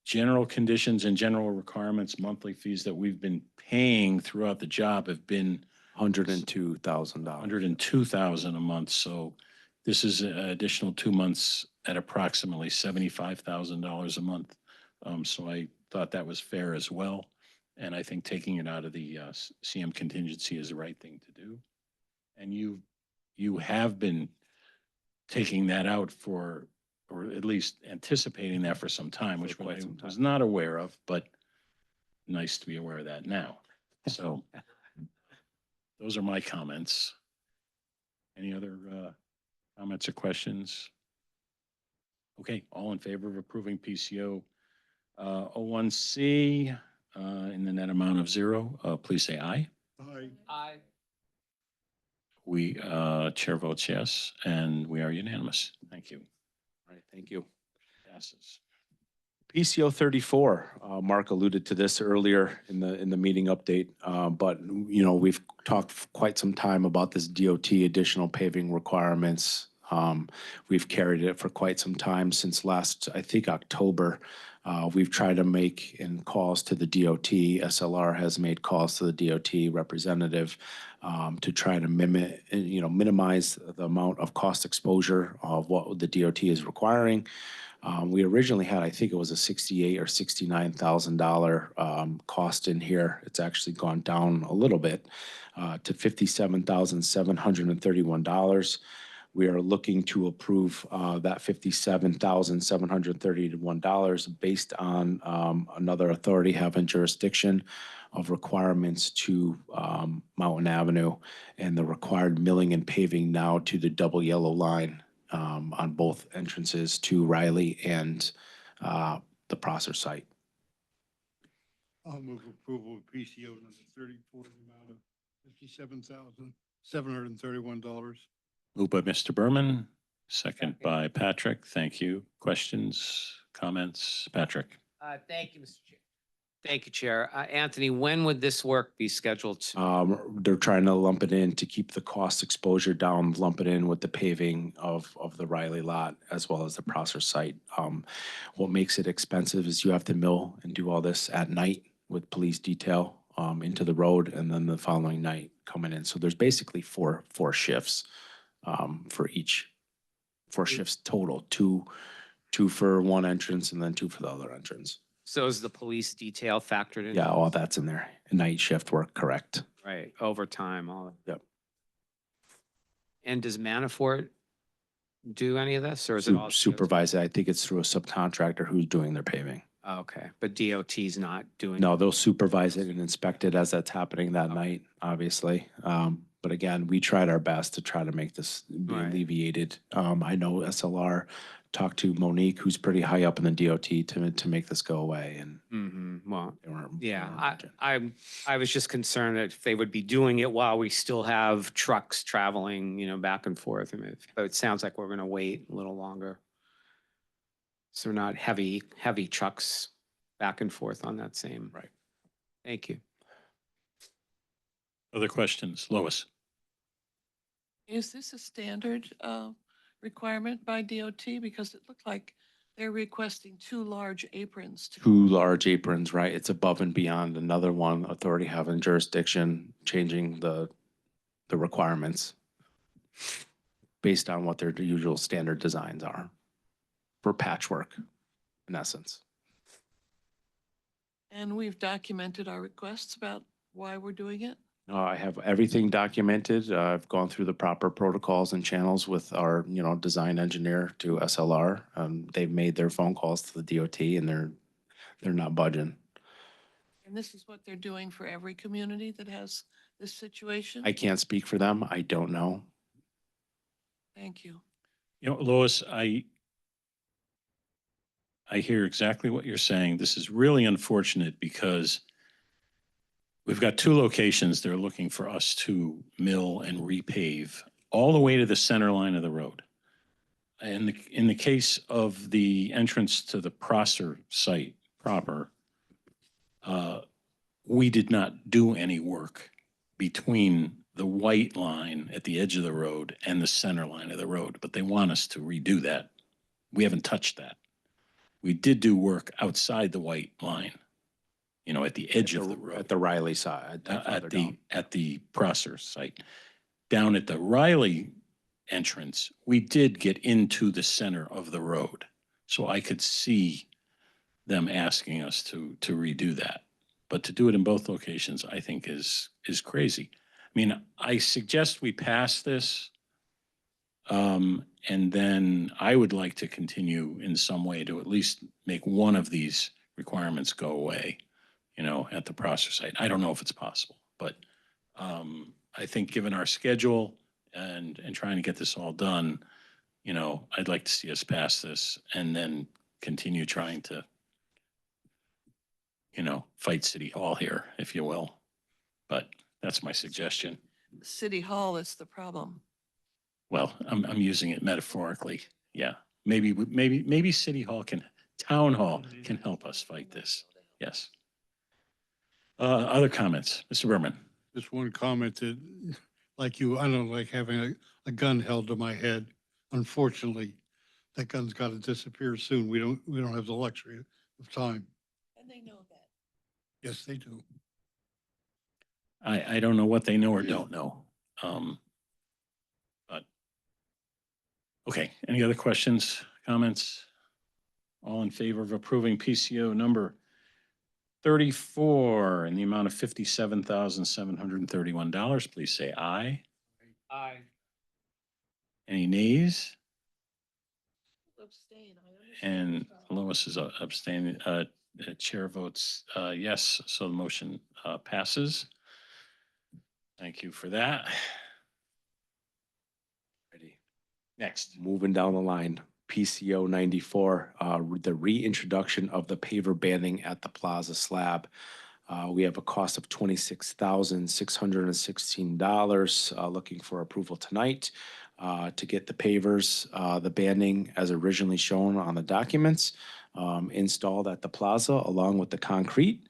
general conditions and general requirements monthly fees that we've been paying throughout the job have been $102,000. $102,000 a month. So this is an additional 2 months at approximately $75,000 a month. So I thought that was fair as well. And I think taking it out of the CM contingency is the right thing to do. And you have been taking that out for, or at least anticipating that for some time, which I was not aware of, but nice to be aware of that now. So those are my comments. Any other comments or questions? Okay, all in favor of approving PCO 01C in the net amount of 0, please say aye. Aye. Aye. We, chair votes yes, and we are unanimous. Thank you. All right, thank you. Passes. PCO 34, Mark alluded to this earlier in the meeting update, but we've talked for quite some time about this DOT additional paving requirements. We've carried it for quite some time since last, I think, October. We've tried to make calls to the DOT. SLR has made calls to the DOT representative to try to minimize the amount of cost exposure of what the DOT is requiring. We originally had, I think it was a $68,000 or $69,000 cost in here. It's actually gone down a little bit to $57,731. We are looking to approve that $57,731 based on another authority having jurisdiction of requirements to Mountain Avenue and the required milling and paving now to the double yellow line on both entrances to Riley and the Prosser site. I'll move approval of PCO number 34 in the amount of $57,731. Moved by Mr. Berman, second by Patrick. Thank you. Questions, comments? Patrick? Thank you, Mr. Chair. Thank you, Chair. Anthony, when would this work be scheduled to? They're trying to lump it in to keep the cost exposure down, lump it in with the paving of the Riley lot as well as the Prosser site. What makes it expensive is you have to mill and do all this at night with police detail into the road and then the following night coming in. So there's basically four shifts for each, 4 shifts total, two for one entrance and then 2 for the other entrance. So is the police detail factored in? Yeah, all that's in there. Night shift work, correct. Right, overtime, all of Yep. And does Manafort do any of this or is it all? Supervise it. I think it's through a subcontractor who's doing their paving. Oh, okay, but DOT's not doing? No, they'll supervise it and inspect it as that's happening that night, obviously. But again, we tried our best to try to make this be Right. alleviated. I know SLR talked to Monique, who's pretty high up in the DOT to make this go away and Well, they weren't. yeah, I was just concerned that if they would be doing it while we still have trucks traveling, back and forth. I mean, but it sounds like we're gonna wait a little longer. So not heavy trucks back and forth on that same. Right. Thank you. Other questions? Lois? Is this a standard requirement by DOT? Because it looked like they're requesting 2 large aprons. 2 large aprons, right? It's above and beyond another one authority having jurisdiction, changing the requirements based on what their usual standard designs are for patchwork, in essence. And we've documented our requests about why we're doing it. I have everything documented. I've gone through the proper protocols and channels with our, design engineer to SLR. They've made their phone calls to the DOT and they're not budging. And this is what they're doing for every community that has this situation? I can't speak for them. I don't know. Thank you. Lois, I hear exactly what you're saying. This is really unfortunate because we've got 2 locations they're looking for us to mill and repave all the way to the center line of the road. And in the case of the entrance to the Prosser site proper, we did not do any work between the white line at the edge of the road and the center line of the road, but they want us to redo that. We haven't touched that. We did do work outside the white line, at the edge of the road. At the Riley side. At the Prosser site. Down at the Riley entrance, we did get into the center of the road. So I could see them asking us to redo that. But to do it in both locations, I think is crazy. I mean, I suggest we pass this. And then I would like to continue in some way to at least make one of these requirements go away, at the Prosser site. I don't know if it's possible, but I think given our schedule and trying to get this all done, I'd like to see us pass this and then continue trying to, fight City Hall here, if you will. But that's my suggestion. City Hall is the problem. Well, I'm using it metaphorically. Yeah, maybe City Hall Town Hall can help us fight this. Yes. Other comments, Mr. Berman? Just one comment that, like you, I don't like having a gun held to my head. Unfortunately, that gun's got to disappear soon. We don't have the luxury of time. And they know that. Yes, they do. I don't know what they know or don't know. But okay, any other questions, comments? All in favor of approving PCO number 34 in the amount of $57,731, please say aye. Aye. Any nays? Abstain, I understand. And Lois is abstaining. Chair votes yes, so the motion passes. Thank you for that. Ready. Next. Moving down the line, PCO 94, the reintroduction of the paver banding at the plaza slab. We have a cost of $26,616, looking for approval tonight to get the pavers, the banding as originally shown on the documents, installed at the plaza along with the concrete.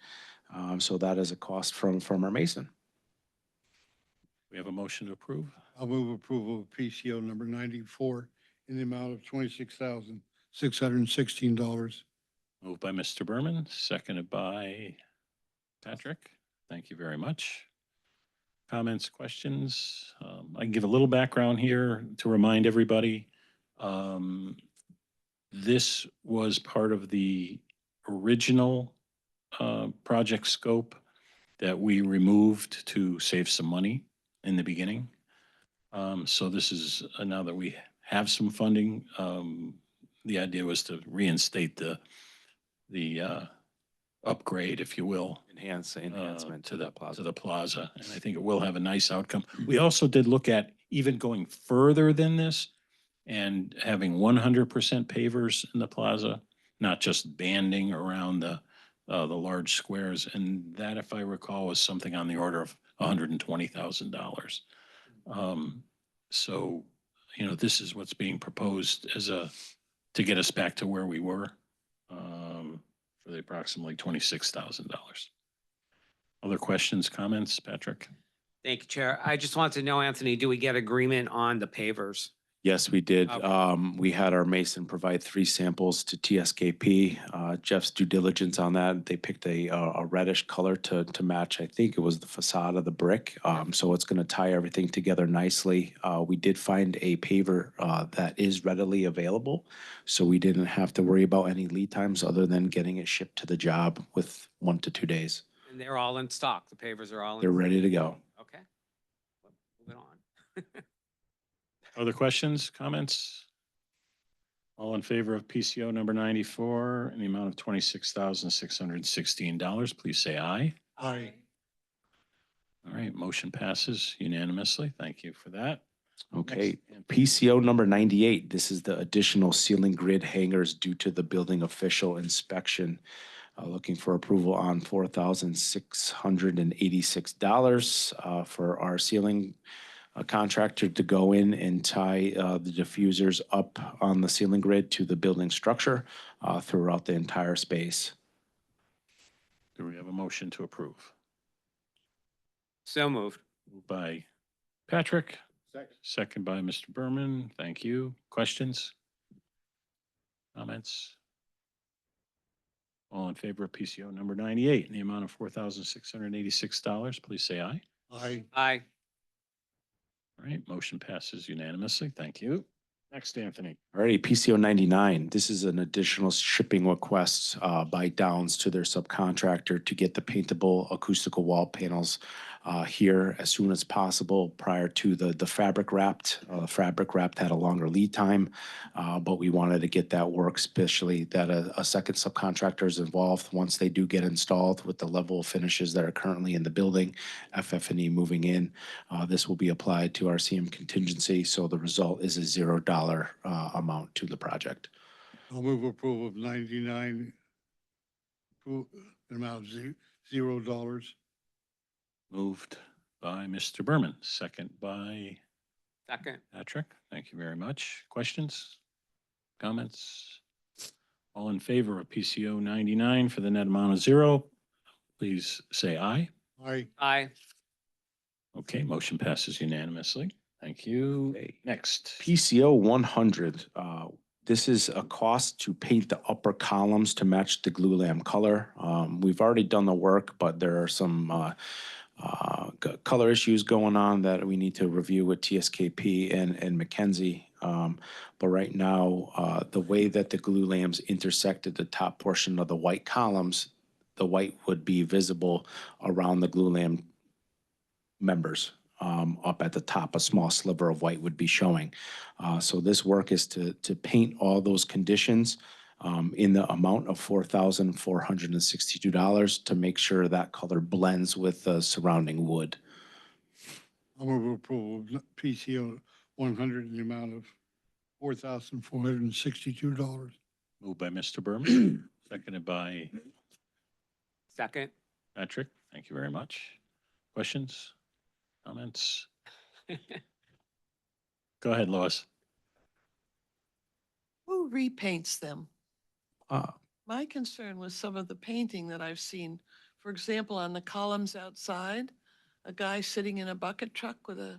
So that is a cost from our mason. We have a motion to approve. I'll move approval of PCO number 94 in the amount of $26,616. Moved by Mr. Berman, seconded by Patrick. Thank you very much. Comments, questions? I can give a little background here to remind everybody. This was part of the original project scope that we removed to save some money in the beginning. So this is, now that we have some funding, the idea was to reinstate the upgrade, if you will. Enhancement to to the plaza. To the plaza, and I think it will have a nice outcome. We also did look at even going further than this and having 100% pavers in the plaza, not just banding around the large squares. And that, if I recall, was something on the order of $120,000. So, you know, this is what's being proposed as to get us back to where we were, for the approximately $26,000. Other questions, comments, Patrick? Thank you, Chair. I just wanted to know, Anthony, do we get agreement on the pavers? Yes, we did. Okay. We had our mason provide 3 samples to TSKP. Jeff's due diligence on that. They picked a reddish color to match, I think it was the facade of the brick. So it's going to tie everything together nicely. We did find a paver that is readily available, so we didn't have to worry about any lead times other than getting it shipped to the job with 1 to 2 days. And they're all in stock. The pavers are all in. They're ready to go. Okay. Moving on. Other questions, comments? All in favor of PCO number 94 in the amount of $26,616, please say aye. Aye. All right, motion passes unanimously. Thank you for that. Okay, Next. PCO number 98. This is the additional ceiling grid hangers due to the building official inspection. Looking for approval on $4,686 for our ceiling contractor to go in and tie the diffusers up on the ceiling grid to the building structure throughout the entire space. Do we have a motion to approve? So moved. Moved by Patrick. Second by Mr. Berman. Thank you. Questions? Comments? All in favor of PCO number 98 in the amount of $4,686, please say aye. Aye. Aye. All right, motion passes unanimously. Thank you. Next, Anthony. Alrighty, PCO 99. This is an additional shipping request by Downs to their subcontractor to get the paintable acoustical wall panels here as soon as possible prior to the fabric wrapped. Fabric wrapped had a longer lead time, but we wanted to get that work, especially that a second subcontractor is involved once they do get installed with the level of finishes that are currently in the building, FF&E moving in. This will be applied to our CM contingency, so the result is a $0 amount to the project. I'll move approval of 99, an amount of $0. Moved by Mr. Berman, second by Second. Patrick. Thank you very much. Questions? Comments? All in favor of PCO 99 for the net amount of 0, please say aye. Aye. Aye. Okay, motion passes unanimously. Thank you. Okay. Next. PCO 100. This is a cost to paint the upper columns to match the glue lamp color. We've already done the work, but there are some color issues going on that we need to review with TSKP and McKenzie. But right now, the way that the glue lamps intersected the top portion of the white columns, the white would be visible around the glue lamp members. up at the top, a small sliver of white would be showing. So this work is to paint all those conditions in the amount of $4,462 to make sure that color blends with the surrounding wood. I'll move approval of PCO 100 in the amount of $4,462. Moved by Mr. Berman, seconded by Second. Patrick. Thank you very much. Questions, comments? Go ahead, Lois. Who repaints them? Uh, My concern was some of the painting that I've seen. For example, on the columns outside, a guy sitting in a bucket truck with a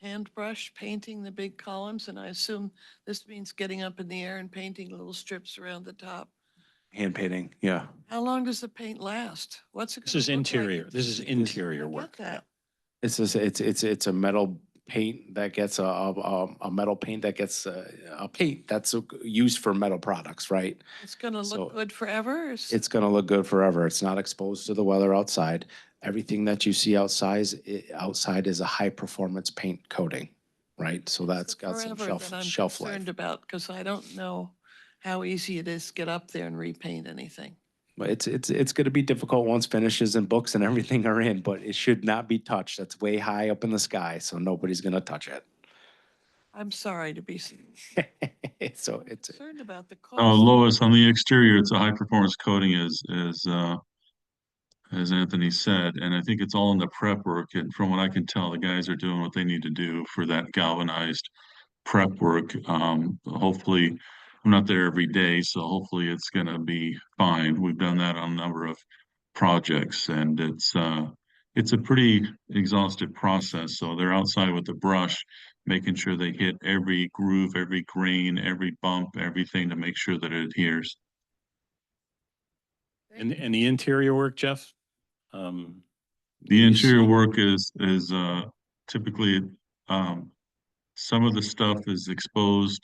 hand brush painting the big columns, and I assume this means getting up in the air and painting little strips around the top. Hand painting, yeah. How long does the paint last? What's it This gonna is look like? interior. This is interior I get work. that. It's a metal paint that gets a metal paint that gets a paint that's used for metal products, right? It's gonna So look good forever? It's gonna look good forever. It's not exposed to the weather outside. Everything that you see outside is a high performance paint coating, right? So that's got some shelf life. Concerned about, because I don't know how easy it is to get up there and repaint anything. But it's gonna be difficult once finishes and books and everything are in, but it should not be touched. That's way high up in the sky, so nobody's gonna touch it. I'm sorry to be So it's, concerned about the cost. Lois, on the exterior, it's a high performance coating as Anthony said, and I think it's all in the prep work. And from what I can tell, the guys are doing what they need to do for that galvanized prep work. Hopefully, I'm not there every day, so hopefully it's gonna be fine. We've done that on a number of projects, and it's a pretty exhaustive process. So they're outside with the brush, making sure they hit every groove, every grain, every bump, everything to make sure that it adheres. And the interior work, Jeff? The you interior see- work is typically some of the stuff is exposed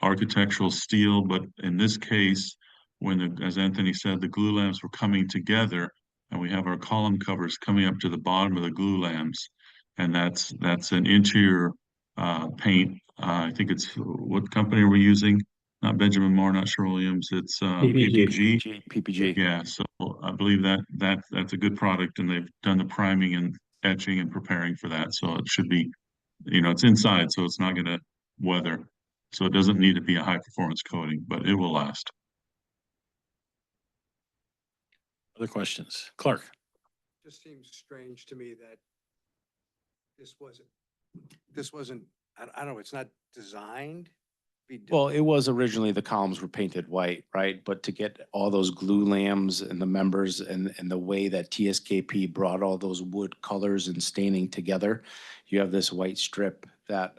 architectural steel, but in this case, as Anthony said, the glue lamps were coming together, and we have our column covers coming up to the bottom of the glue lamps, and that's an interior paint. I think it's what company are we using? Not Benjamin Moore, not Sherwin-Williams. It's PPG. PPG. Yeah, so I believe that's a good product, and they've done the priming and etching and preparing for that. So it should be, it's inside, so it's not going to weather. So it doesn't need to be a high performance coating, but it will last. Other questions? Clark? Just seems strange to me that this wasn't, I don't know, it's not designed to be. Well, it was originally the columns were painted white, right? But to get all those glue lambs and the members and the way that TSKP brought all those wood colors and staining together, you have this white strip that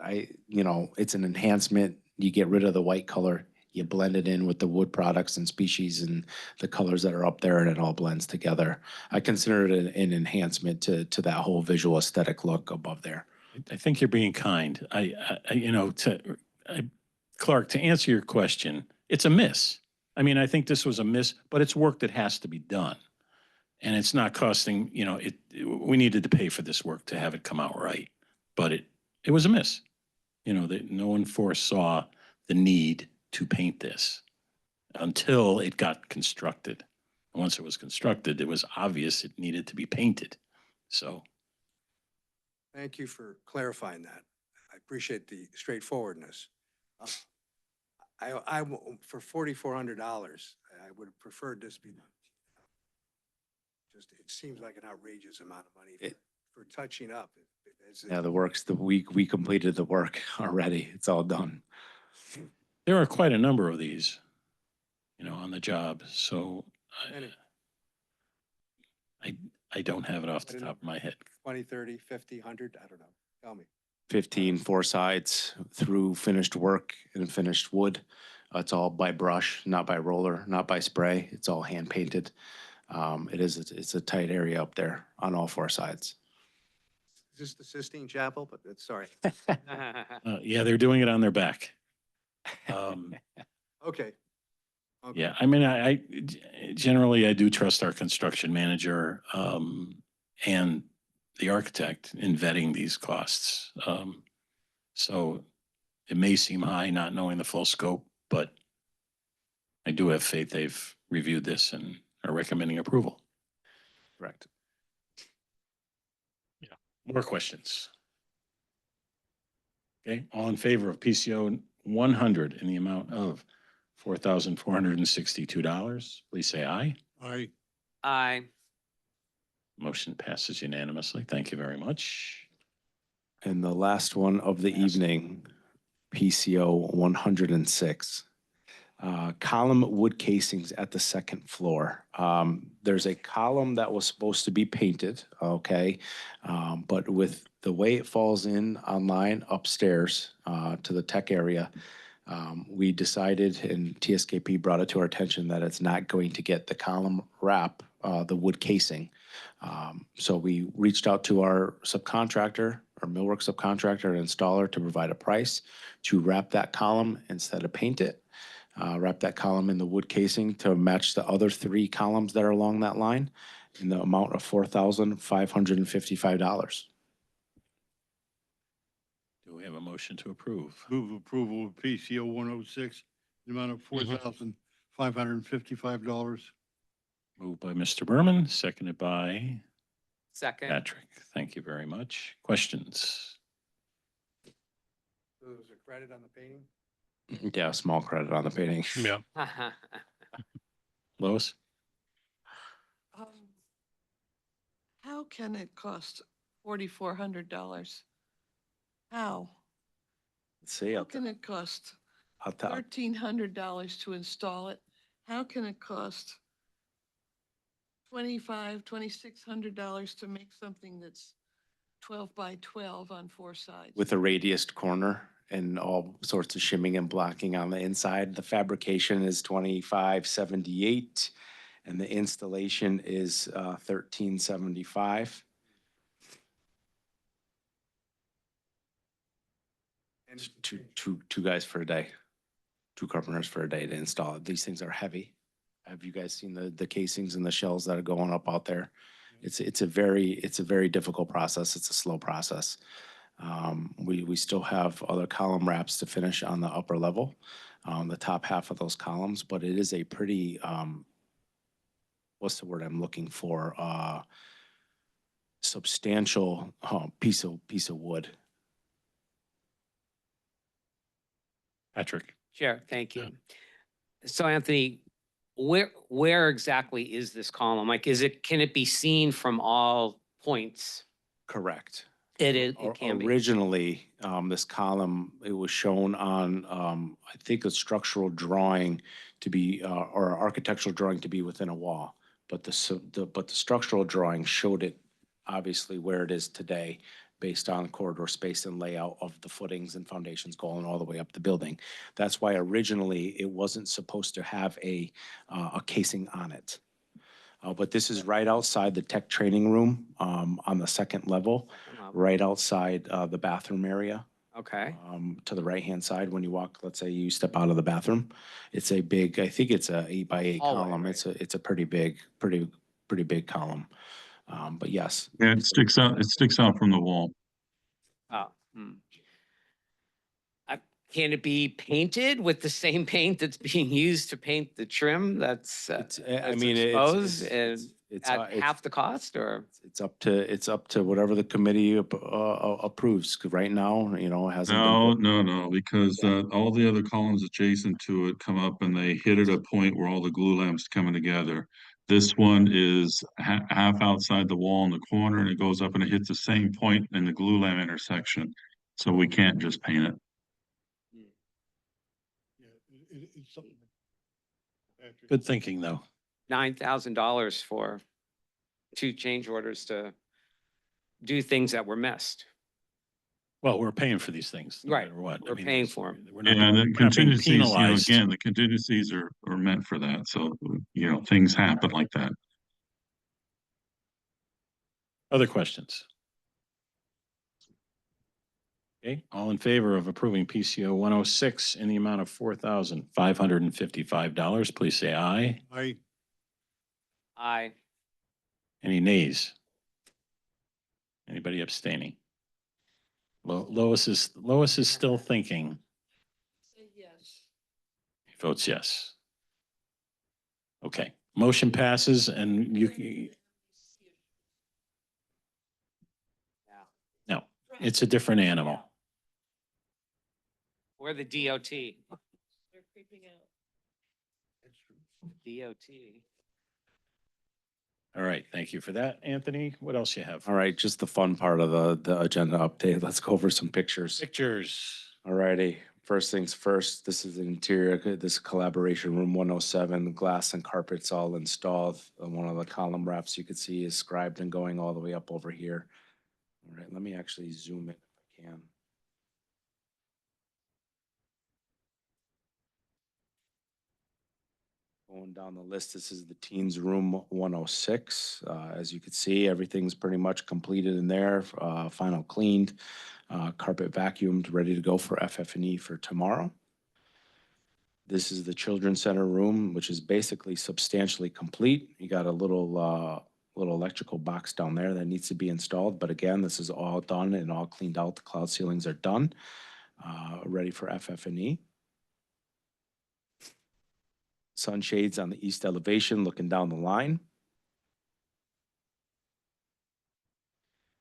it's an enhancement. You get rid of the white color, you blend it in with the wood products and species and the colors that are up there, and it all blends together. I consider it an enhancement to that whole visual aesthetic look above there. I think you're being kind. Clark, to answer your question, it's a miss. I mean, I think this was a miss, but it's work that has to be done. And it's not costing, we needed to pay for this work to have it come out right. But it was a miss. No one foresaw the need to paint this until it got constructed. And once it was constructed, it was obvious it needed to be painted. So. Thank you for clarifying that. I appreciate the straightforwardness. For $4,400, I would have preferred this be done. Just, it seems like an outrageous amount of money for touching up. Yeah, we completed the work already. It's all done. There are quite a number of these, on the job. So I don't have it off the top of my head. 20, 30, 50, 100, I don't know. Tell me. 15 4 sides through finished work and finished wood. It's all by brush, not by roller, not by spray. It's all hand painted. It's a tight area up there on all 4 sides. Is this the Sistine Chapel? But sorry. Yeah, they're doing it on their back. Okay. Yeah, I mean, I generally do trust our construction manager. And the architect in vetting these costs. So it may seem high, not knowing the full scope, but I do have faith they've reviewed this and are recommending approval. Correct. More questions? Okay, all in favor of PCO 100 in the amount of $4,462, please say aye. Aye. Aye. Motion passes unanimously. Thank you very much. And the last one of the Last. evening, PCO 106. Column wood casings at the second floor. There's a column that was supposed to be painted, okay? But with the way it falls in online upstairs to the tech area, we decided, and TSKP brought it to our attention, that it's not going to get the column wrap, the wood casing. So we reached out to our subcontractor, our millwork subcontractor and installer, to provide a price to wrap that column instead of paint it. Wrap that column in the wood casing to match the other 3 columns that are along that line in the amount of $4,555. Do we have a motion to approve? Move approval of PCO 106, the amount of $4,555. Moved by Mr. Berman, seconded by Second. Patrick. Thank you very much. Questions? So there's a credit on the painting? Yeah, small credit on the painting. Yeah. Lois? How can it cost $4,400? How? See, How can it cost I'll tell. $1,300 to install it? How can it cost $2,600 to make something that's 12 by 12 on 4 sides? With a radiused corner and all sorts of shimming and blocking on the inside. The fabrication is $2,578 and the installation is $1,375. And Two guys for a day, 2 carpenters for a day to install it. These things are heavy. Have you guys seen the casings and the shells that are going up out there? It's a very difficult process. It's a slow process. We still have other column wraps to finish on the upper level, the top half of those columns, but it is a pretty, what's the word I'm looking for? Substantial piece of wood. Patrick? Sure, thank you. So Anthony, where exactly is this column? Like, can it be seen from all points? Correct. It can be. Originally, this column, it was shown on, I think, a structural drawing to be, or architectural drawing to be within a wall. But the structural drawing showed it obviously where it is today, based on corridor space and layout of the footings and foundations going all the way up the building. That's why originally it wasn't supposed to have a casing on it. But this is right outside the tech training room, on the second level, right outside the bathroom area. Okay. To the right-hand side, when you walk, let's say you step out of the bathroom, it's a big, I think it's a 8x8 Hallway, column. right. It's a pretty big column. But yes, Yeah, it sticks out from the wall. Oh. Can it be painted with the same paint that's being used to paint the trim that's exposed and at half the cost, or? it's up to whatever the committee approves. 'Cause right now, it hasn't been. No, because all the other columns adjacent to it come up and they hit at a point where all the glue lamps coming together. This one is half outside the wall in the corner, and it goes up and it hits the same point in the glue lamp intersection. So we can't just paint it. Yeah, it's something. Patrick. Good thinking, though. $9,000 for 2 change orders to do things that were missed. Well, we're paying for these things, no Right, matter what. we're paying for 'em. We're not, And we're the not being contingencies, penalized. again, the contingencies are meant for that. So, things happen like that. Other questions? Okay, all in favor of approving PCO 106 in the amount of $4,555, please say aye. Aye. Aye. Any nays? Anybody abstaining? Lois is still thinking. Say yes. He votes yes. Okay, motion passes and no, it's a different animal. Or the DOT. They're creeping out. DOT. All right, thank you for that, Anthony. What else you have? All right, just the fun part of the agenda update. Let's go over some pictures. Pictures. All righty. First things first, this is the interior, this is collaboration room 107, glass and carpets all installed. One of the column wraps you could see is scribed and going all the way up over here. All right, let me actually zoom it if I can. Going down the list, this is the teens room 106. As you can see, everything's pretty much completed in there, final cleaned, carpet vacuumed, ready to go for FF&E for tomorrow. This is the children's center room, which is basically substantially complete. You got a little electrical box down there that needs to be installed. But again, this is all done and all cleaned out. The cloud ceilings are done, ready for FF&E. Sunshades on the east elevation, looking down the line.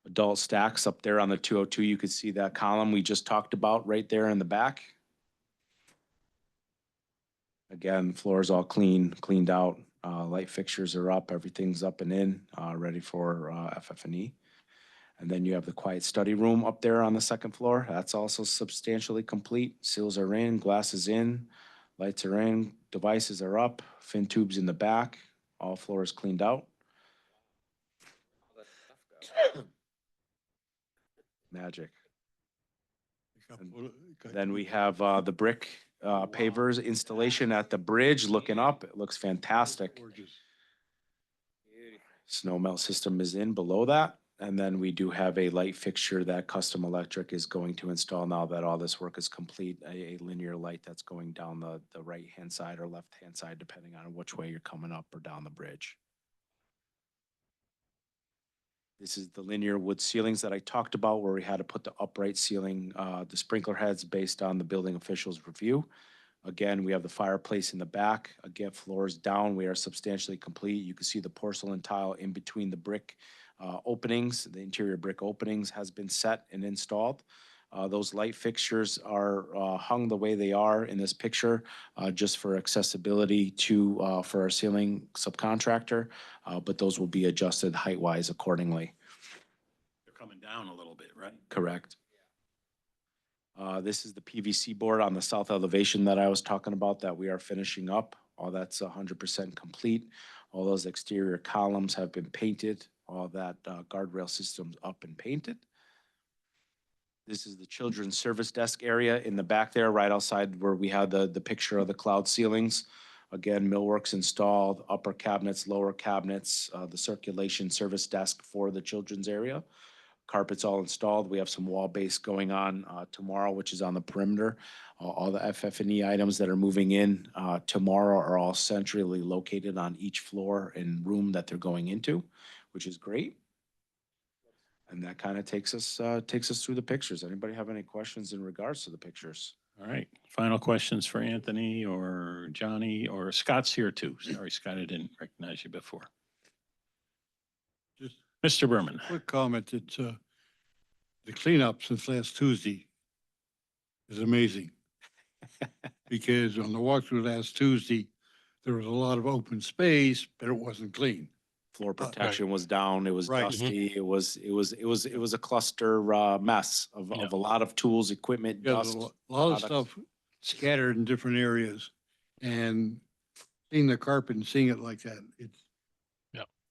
Adult stacks up there on the 202. You could see that column we just talked about right there in the back. Again, floor's all cleaned out. Light fixtures are up. Everything's up and in, ready for FF&E. And then you have the quiet study room up there on the second floor. That's also substantially complete. Seals are in, glass is in, lights are in, devices are up, fin tubes in the back. All floors cleaned out. Magic. Then we have the brick pavers installation at the bridge looking up. It looks fantastic. Snow melt system is in below that. And then we do have a light fixture that Custom Electric is going to install now that all this work is complete, a linear light that's going down the right-hand side or left-hand side, depending on which way you're coming up or down the bridge. This is the linear wood ceilings that I talked about where we had to put the upright ceiling, the sprinkler heads based on the building official's review. Again, we have the fireplace in the back. Again, floors down, we are substantially complete. You can see the porcelain tile in between the brick openings. The interior brick openings has been set and installed. Those light fixtures are hung the way they are in this picture, just for accessibility to for our ceiling subcontractor, but those will be adjusted height-wise accordingly. They're coming down a little bit, right? Correct. This is the PVC board on the south elevation that I was talking about that we are finishing up. All that's 100% complete. All those exterior columns have been painted. All that guardrail system's up and painted. This is the children's service desk area in the back there, right outside where we had the picture of the cloud ceilings. Again, millwork's installed, upper cabinets, lower cabinets, the circulation service desk for the children's area. Carpet's all installed. We have some wall base going on tomorrow, which is on the perimeter. All the FF&E items that are moving in tomorrow are all centrally located on each floor and room that they're going into, which is great. And that kind of takes us through the pictures. Anybody have any questions in regards to the pictures? All right, final questions for Anthony or Johnny, or Scott's here too. Sorry, Scott, I didn't recognize you before. Just Mr. Berman. quick comment that the cleanup since last Tuesday is amazing. Because on the walkthrough last Tuesday, there was a lot of open space, but it wasn't clean. Floor protection was down. It was Right. dusty. It was a cluster mess of a lot of tools, equipment, Yeah, there's dust. a lot of products. stuff scattered in different areas. And seeing the carpet and seeing it like that, it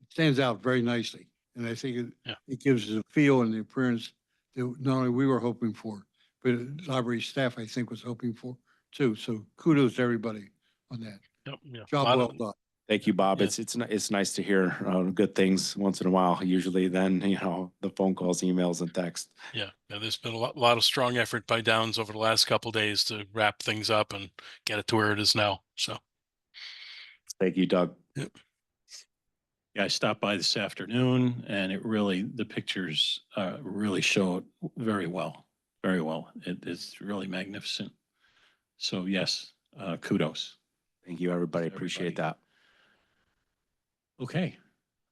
stands out very nicely. And I think it gives us a feel and the appearance that not only we were hoping for, but library staff, I think, was hoping for too. So kudos to everybody on that. Job well done. Thank you, Bob. It's nice to hear good things once in a while. Usually then, the phone calls, emails and text. Yeah, there's been a lot of strong effort by Downs over the last couple of days to wrap things up and get it to where it is now. So thank you, Doug. Yep. Yeah, I stopped by this afternoon and it really, the pictures really show it very well, very well. It's really magnificent. So yes, kudos. Thank you, everybody. To Appreciate everybody. that. Okay,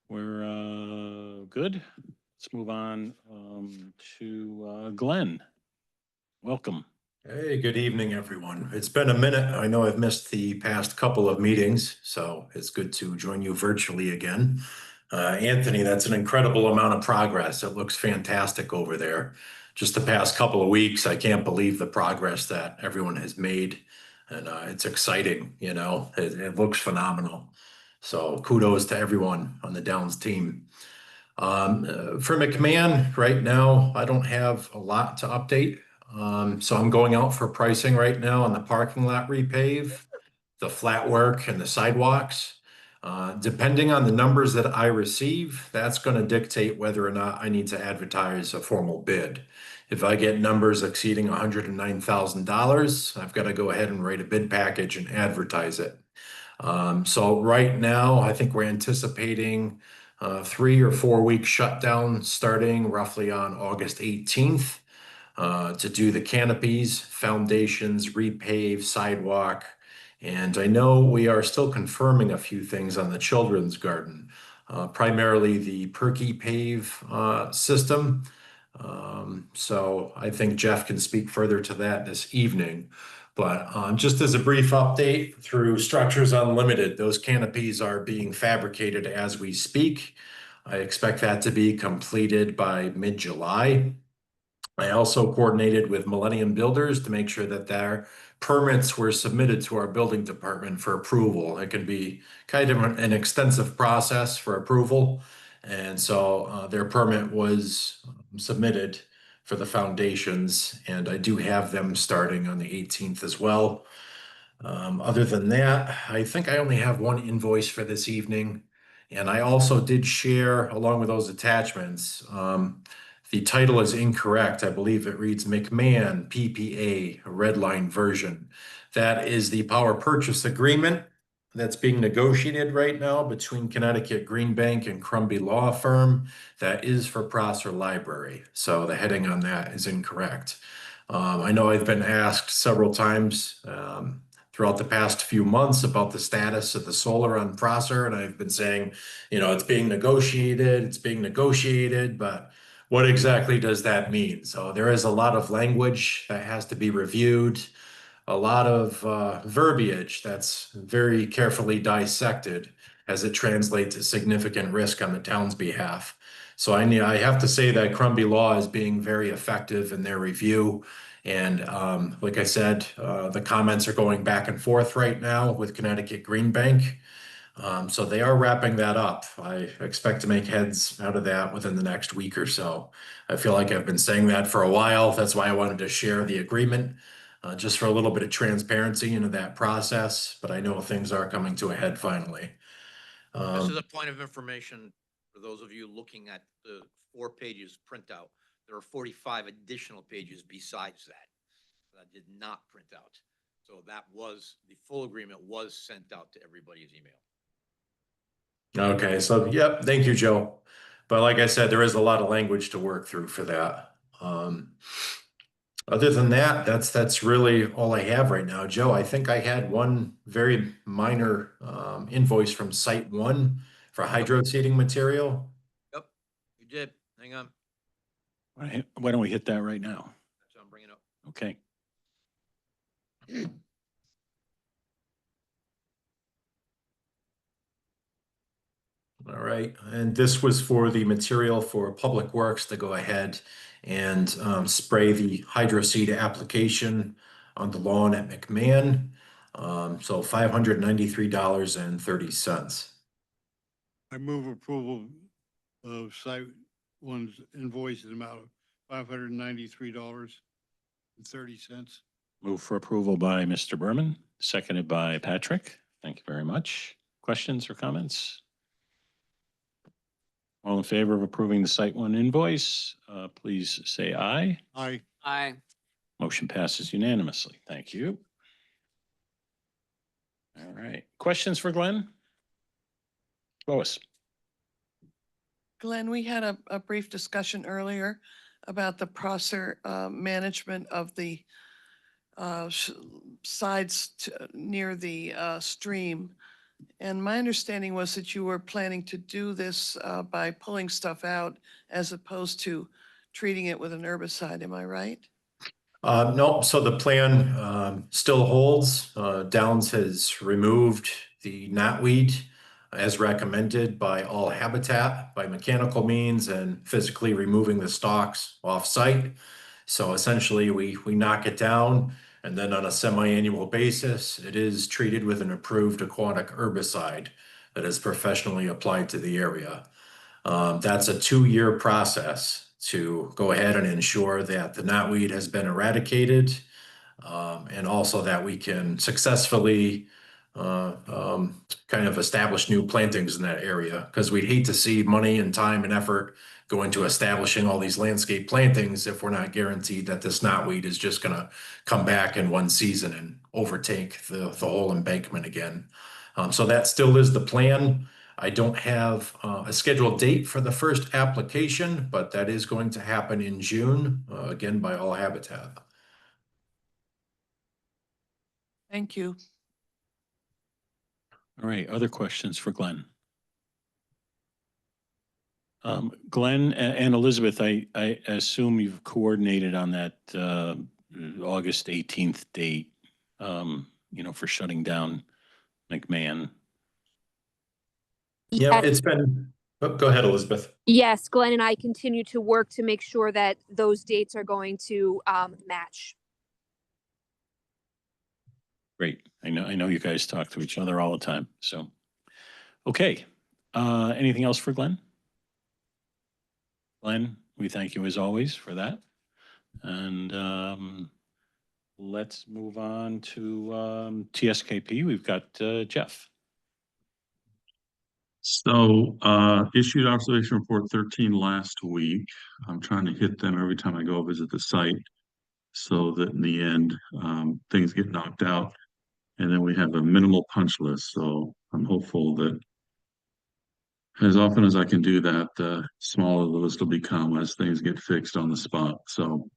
we're good. Let's move on to Glenn. Welcome. Hey, good evening, everyone. It's been a minute. I know I've missed the past couple of meetings, so it's good to join you virtually again. Anthony, that's an incredible amount of progress. It looks fantastic over there. Just the past couple of weeks, I can't believe the progress that everyone has made. And it's exciting, you know, it looks phenomenal. So kudos to everyone on the Downs team. For McMahon, right now, I don't have a lot to update. So I'm going out for pricing right now on the parking lot repave, the flat work and the sidewalks. Depending on the numbers that I receive, that's going to dictate whether or not I need to advertise a formal bid. If I get numbers exceeding $109,000, I've got to go ahead and write a bid package and advertise it. So right now, I think we're anticipating 3 or 4 week shutdown starting roughly on August 18th to do the canopies, foundations, repave, sidewalk. And I know we are still confirming a few things on the children's garden, primarily the perky pave system. So I think Jeff can speak further to that this evening. But just as a brief update, through Structures Unlimited, those canopies are being fabricated as we speak. I expect that to be completed by mid-July. I also coordinated with Millennium Builders to make sure that their permits were submitted to our building department for approval. It can be kind of an extensive process for approval. And so their permit was submitted for the foundations, and I do have them starting on the 18th as well. Other than that, I think I only have one invoice for this evening. And I also did share, along with those attachments, the title is incorrect. I believe it reads McMahon PPA, a red line version. That is the power purchase agreement that's being negotiated right now between Connecticut Green Bank and Crumbie Law Firm. That is for Prosser Library. So the heading on that is incorrect. I know I've been asked several times throughout the past few months about the status of the solar on Prosser, and I've been saying, you know, it's being negotiated, but what exactly does that mean? So there is a lot of language that has to be reviewed, a lot of verbiage that's very carefully dissected as it translates to significant risk on the town's behalf. So I have to say that Crumbie Law is being very effective in their review. And like I said, the comments are going back and forth right now with Connecticut Green Bank. So they are wrapping that up. I expect to make heads out of that within the next week or so. I feel like I've been saying that for a while. That's why I wanted to share the agreement, just for a little bit of transparency into that process. But I know things are coming to a head finally. Just as a point of information, for those of you looking at the 4 pages printout, there are 45 additional pages besides that did not print out. So that was, the full agreement was sent out to everybody's email. Okay, so yep, thank you, Joe. But like I said, there is a lot of language to work through for that. Other than that, that's really all I have right now. Joe, I think I had one very minor invoice from Site 1 for hydro seeding material. Yep, you did. Hang on. Why don't we hit that right now? That's what I'm bringing up. Okay. All right, and this was for the material for Public Works to go ahead and spray the hydro seed application on the lawn at McMahon. So $593.30. I move approval of Site 1's invoice in the amount of $593.30. Move for approval by Mr. Berman, seconded by Patrick. Thank you very much. Questions or comments? All in favor of approving the Site 1 invoice, please say aye. Aye. Aye. Motion passes unanimously. Thank you. All right. Questions for Glenn? Lois? Glenn, we had a brief discussion earlier about the Prosser management of the sides near the stream. And my understanding was that you were planning to do this by pulling stuff out as opposed to treating it with an herbicide. Am I right? No, so the plan still holds. Downs has removed the knotweed as recommended by All Habitat by mechanical means and physically removing the stalks off-site. So essentially, we knock it down, and then on a semi-annual basis, it is treated with an approved aquatic herbicide that is professionally applied to the area. That's a 2-year process to go ahead and ensure that the knotweed has been eradicated, and also that we can successfully kind of establish new plantings in that area, because we'd hate to see money and time and effort go into establishing all these landscape plantings if we're not guaranteed that this knotweed is just going to come back in one season and overtake the whole embankment again. So that still is the plan. I don't have a scheduled date for the first application, but that is going to happen in June, again by All Habitat. Thank you. All right, other questions for Glenn? Glenn and Elizabeth, I assume you've coordinated on that August 18th date, for shutting down McMahon. Yeah, it's been, go ahead, Elizabeth. Yes, Glenn and I continue to work to make sure that those dates are going to match. Great. I know you guys talk to each other all the time. So, okay. Anything else for Glenn? Glenn, we thank you as always for that. And let's move on to TSKP. We've got Jeff. So, issued observation report 13 last week. I'm trying to hit them every time I go visit the site so that in the end, things get knocked out. And then we have a minimal punch list. So I'm hopeful that as often as I can do that, the smaller the list will become as things get fixed on the spot. So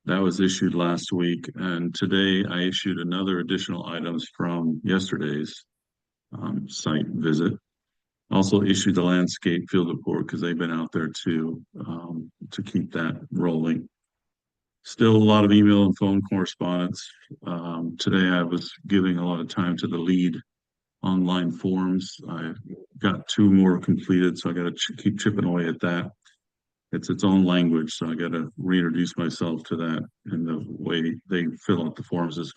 that was issued last week. And today I issued another additional items from yesterday's site visit. Also issued the landscape field report because they've been out there too, to keep that rolling. Still a lot of email and phone correspondence. Today I was giving a lot of time to the lead online forms. I got 2 more completed, so I got to keep chipping away at that. It's its own language, so I got to reintroduce myself to that. And the way they fill out the forms is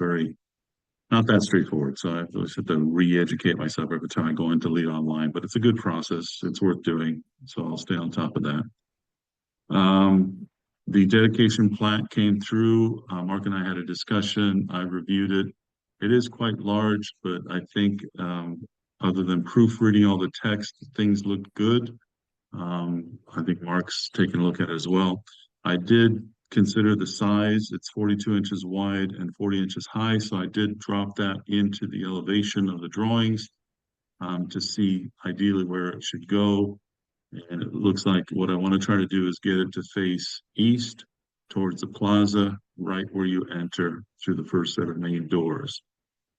not that straightforward. So I always have to re-educate myself every time I go into lead online, but it's a good process. It's worth doing. So I'll stay on top of that. The dedication plat came through. Mark and I had a discussion. I reviewed it. It is quite large, but I think other than proofreading all the text, things look good. I think Mark's taken a look at it as well. I did consider the size. It's 42 inches wide and 40 inches high. So I did drop that into the elevation of the drawings to see ideally where it should go. And it looks like what I want to try to do is get it to face east towards the plaza, right where you enter through the first set of main doors.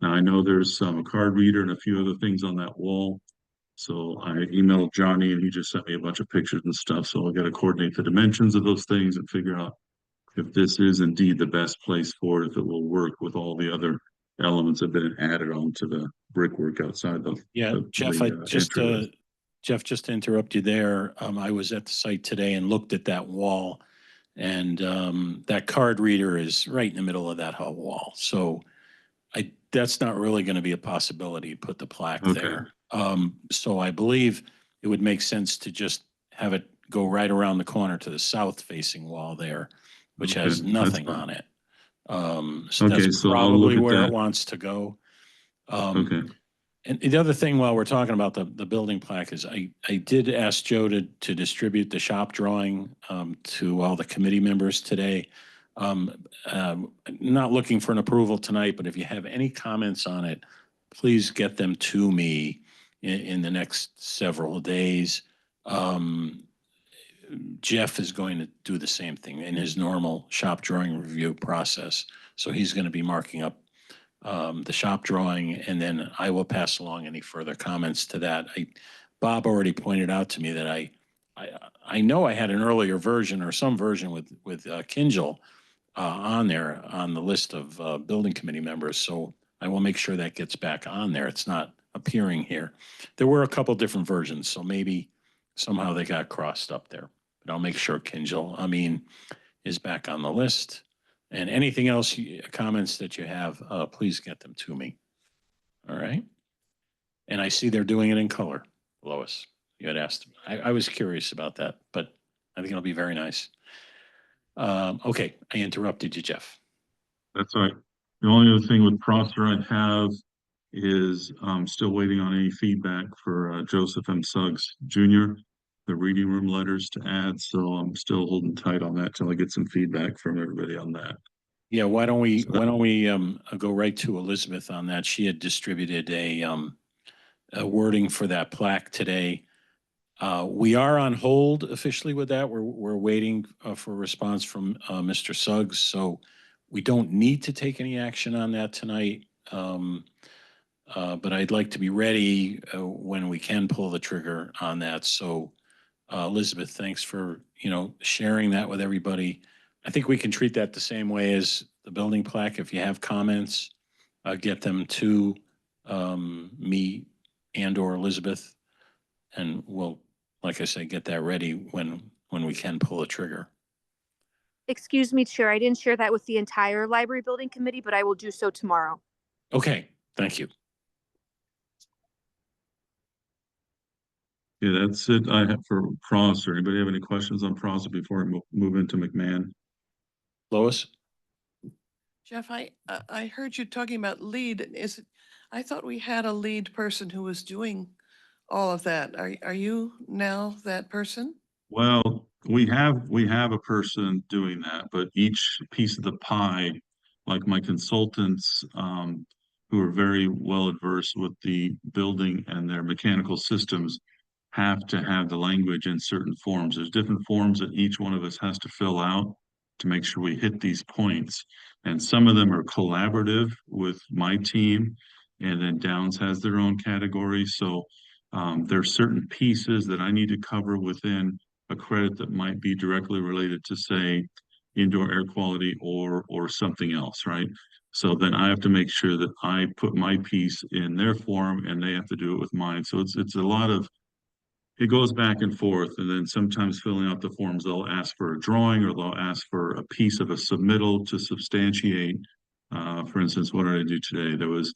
Now I know there's a card reader and a few other things on that wall. So I emailed Johnny and he just sent me a bunch of pictures and stuff. So I got to coordinate the dimensions of those things and figure out if this is indeed the best place for it, if it will work with all the other elements that have been added onto the brickwork outside the Jeff, Jeff, just to interrupt you there, I was at the site today and looked at that wall, and that card reader is right in the middle of that whole wall. So that's not really going to be a possibility to put the plaque there. So I believe it would make sense to just have it go right around the corner to the south-facing wall there, which has nothing on it. So that's probably where it wants to go. And the other thing, while we're talking about the building plaque, is I did ask Joe to distribute the shop drawing to all the committee members today. Not looking for an approval tonight, but if you have any comments on it, please get them to me in the next several days. Jeff is going to do the same thing in his normal shop drawing review process. So he's going to be marking up the shop drawing, and then I will pass along any further comments to that. Bob already pointed out to me that I know I had an earlier version or some version with Kinjal on there on the list of building committee members. So I will make sure that gets back on there. It's not appearing here. There were a couple different versions, so maybe somehow they got crossed up there. But I'll make sure Kinjal, is back on the list. And anything else, comments that you have, please get them to me. All right. And I see they're doing it in color, Lois. You had asked. I was curious about that, but I think it'll be very nice. Okay, I interrupted you, Jeff. That's all right. The only other thing with Prosser I have is I'm still waiting on any feedback for Joseph M. Suggs Jr., the reading room letters to add. So I'm still holding tight on that till I get some feedback from everybody on that. Yeah, why don't we go right to Elizabeth on that? She had distributed a wording for that plaque today. We are on hold officially with that. We're waiting for a response from Mr. Suggs, so we don't need to take any action on that tonight. But I'd like to be ready when we can pull the trigger on that. So, Elizabeth, thanks for sharing that with everybody. I think we can treat that the same way as the building plaque. If you have comments, get them to me and/or Elizabeth, and we'll, like I say, get that ready when we can pull the trigger. Excuse me, Chair, I didn't share that with the entire library building committee, but I will do so tomorrow. Okay, thank you. Yeah, that's it I have for Prosser. Anybody have any questions on Prosser before I move into McMahon? Lois? Jeff, I heard you talking about lead. I thought we had a lead person who was doing all of that. Are you now that person? Well, we have a person doing that, but each piece of the pie, like my consultants, who are very well adversed with the building and their mechanical systems, have to have the language in certain forms. There's different forms that each one of us has to fill out to make sure we hit these points. And some of them are collaborative with my team, and then Downs has their own category. So there's certain pieces that I need to cover within a credit that might be directly related to, say, indoor air quality or something else, right? So then I have to make sure that I put my piece in their form and they have to do it with mine. So it's a lot of, it goes back and forth, and then sometimes filling out the forms, they'll ask for a drawing or they'll ask for a piece of a submittal to substantiate. For instance, what did I do today? There was,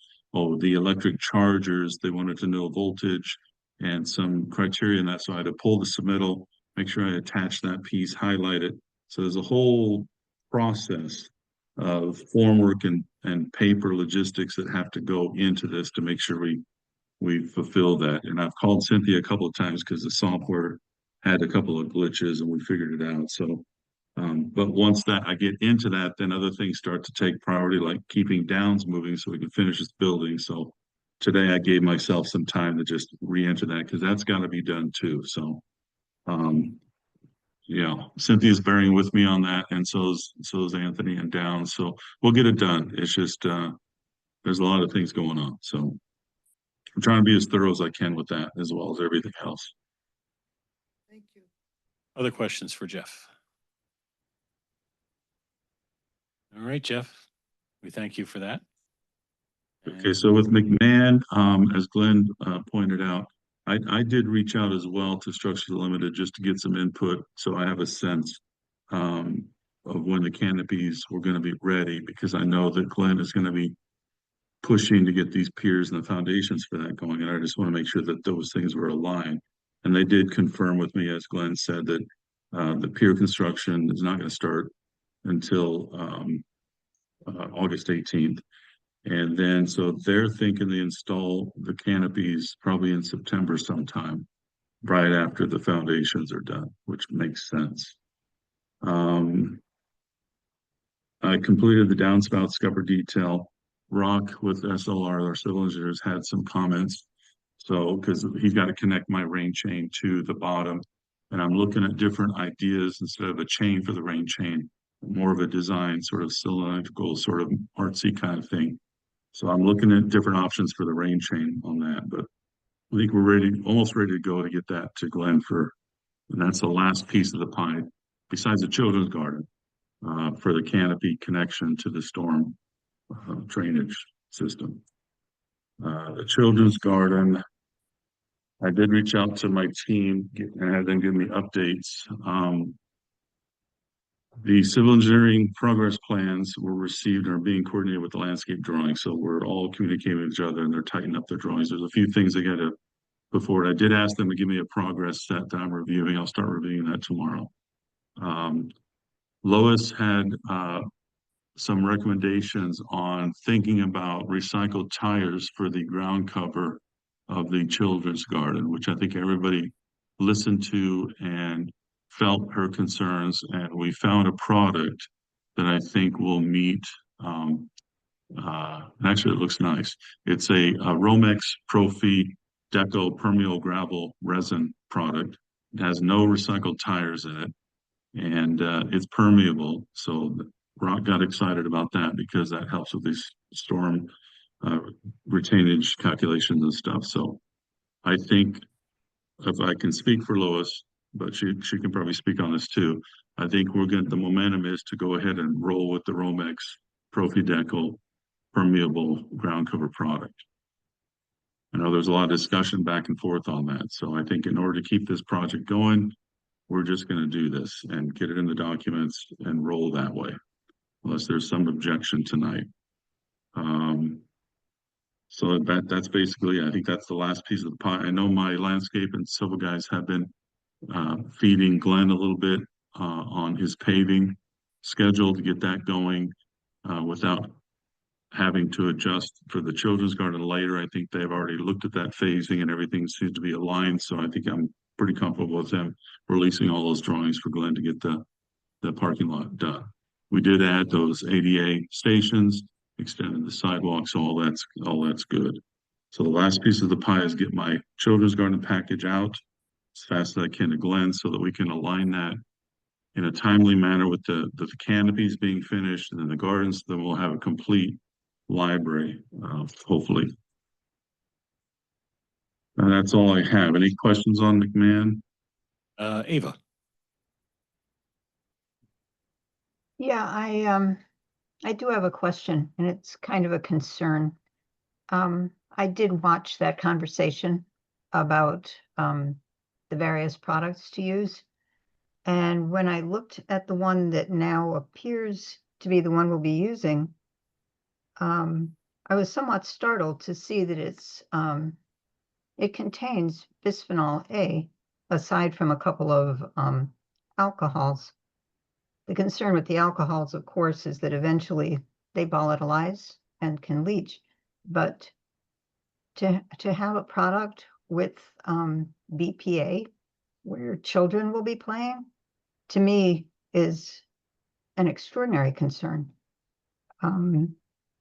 the electric chargers, they wanted to know voltage and some criteria in that. So I had to pull the submittal, make sure I attach that piece, highlight it. So there's a whole process of form work and paper logistics that have to go into this to make sure we fulfill that. And I've called Cynthia a couple of times because the software had a couple of glitches and we figured it out. So, but once that I get into that, then other things start to take priority, like keeping Downs moving so we can finish this building. So today I gave myself some time to just re-enter that because that's got to be done too. So, yeah, Cynthia's bearing with me on that, and so is Anthony and Downs. So we'll get it done. It's just there's a lot of things going on. So I'm trying to be as thorough as I can with that, as well as everything else. Thank you. Other questions for Jeff? All right, Jeff, we thank you for that. Okay, so with McMahon, as Glenn pointed out, I did reach out as well to Structures Limited just to get some input, so I have a sense of when the canopies were going to be ready, because I know that Glenn is going to be pushing to get these piers and the foundations for that going, and I just want to make sure that those things were aligned. And they did confirm with me, as Glenn said, that the pier construction is not going to start until August 18th. And then, so they're thinking they install the canopies probably in September sometime, right after the foundations are done, which makes sense. I completed the downspout scupper detail. Rock with SLR, our civil engineers, had some comments. So, because he's got to connect my rain chain to the bottom. And I'm looking at different ideas instead of a chain for the rain chain, more of a design, sort of cylindrical, sort of artsy kind of thing. So I'm looking at different options for the rain chain on that, but I think we're ready, almost ready to go to get that to Glenn for, and that's the last piece of the pie, besides the children's garden, for the canopy connection to the storm drainage system. The children's garden, I did reach out to my team and have them give me updates. The civil engineering progress plans were received and are being coordinated with the landscape drawing. So we're all communicating with each other and they're tightening up their drawings. There's a few things they got to put forward. I did ask them to give me a progress set that I'm reviewing. I'll start reviewing that tomorrow. Lois had some recommendations on thinking about recycled tires for the ground cover of the children's garden, which I think everybody listened to and felt her concerns. And we found a product that I think will meet, actually it looks nice. It's a Romex Profi Deco Permeable Gravel Resin product. It has no recycled tires in it and it's permeable. So Rock got excited about that because that helps with these storm retainage calculations and stuff. So I think if I can speak for Lois, but she can probably speak on this too. I think the momentum is to go ahead and roll with the Romex Profi Deco permeable ground cover product. I know there's a lot of discussion back and forth on that. So I think in order to keep this project going, we're just going to do this and get it in the documents and roll that way, unless there's some objection tonight. So that's basically, I think that's the last piece of the pie. I know my landscape and civil guys have been feeding Glenn a little bit on his paving schedule to get that going without having to adjust for the children's garden later. I think they've already looked at that phasing and everything seems to be aligned. So I think I'm pretty comfortable with them releasing all those drawings for Glenn to get the parking lot done. We did add those ADA stations, extended the sidewalks, so all that's good. So the last piece of the pie is get my children's garden package out as fast as I can to Glenn so that we can align that in a timely manner with the canopies being finished and then the gardens. Then we'll have a complete library, hopefully. And that's all I have. Any questions on McMahon? Ava. Yeah, I do have a question, and it's kind of a concern. I did watch that conversation about the various products to use. And when I looked at the one that now appears to be the one we'll be using, I was somewhat startled to see that it contains bisphenol A, aside from a couple of alcohols. The concern with the alcohols, of course, is that eventually they volatilize and can leach. But to have a product with BPA where children will be playing, to me is an extraordinary concern.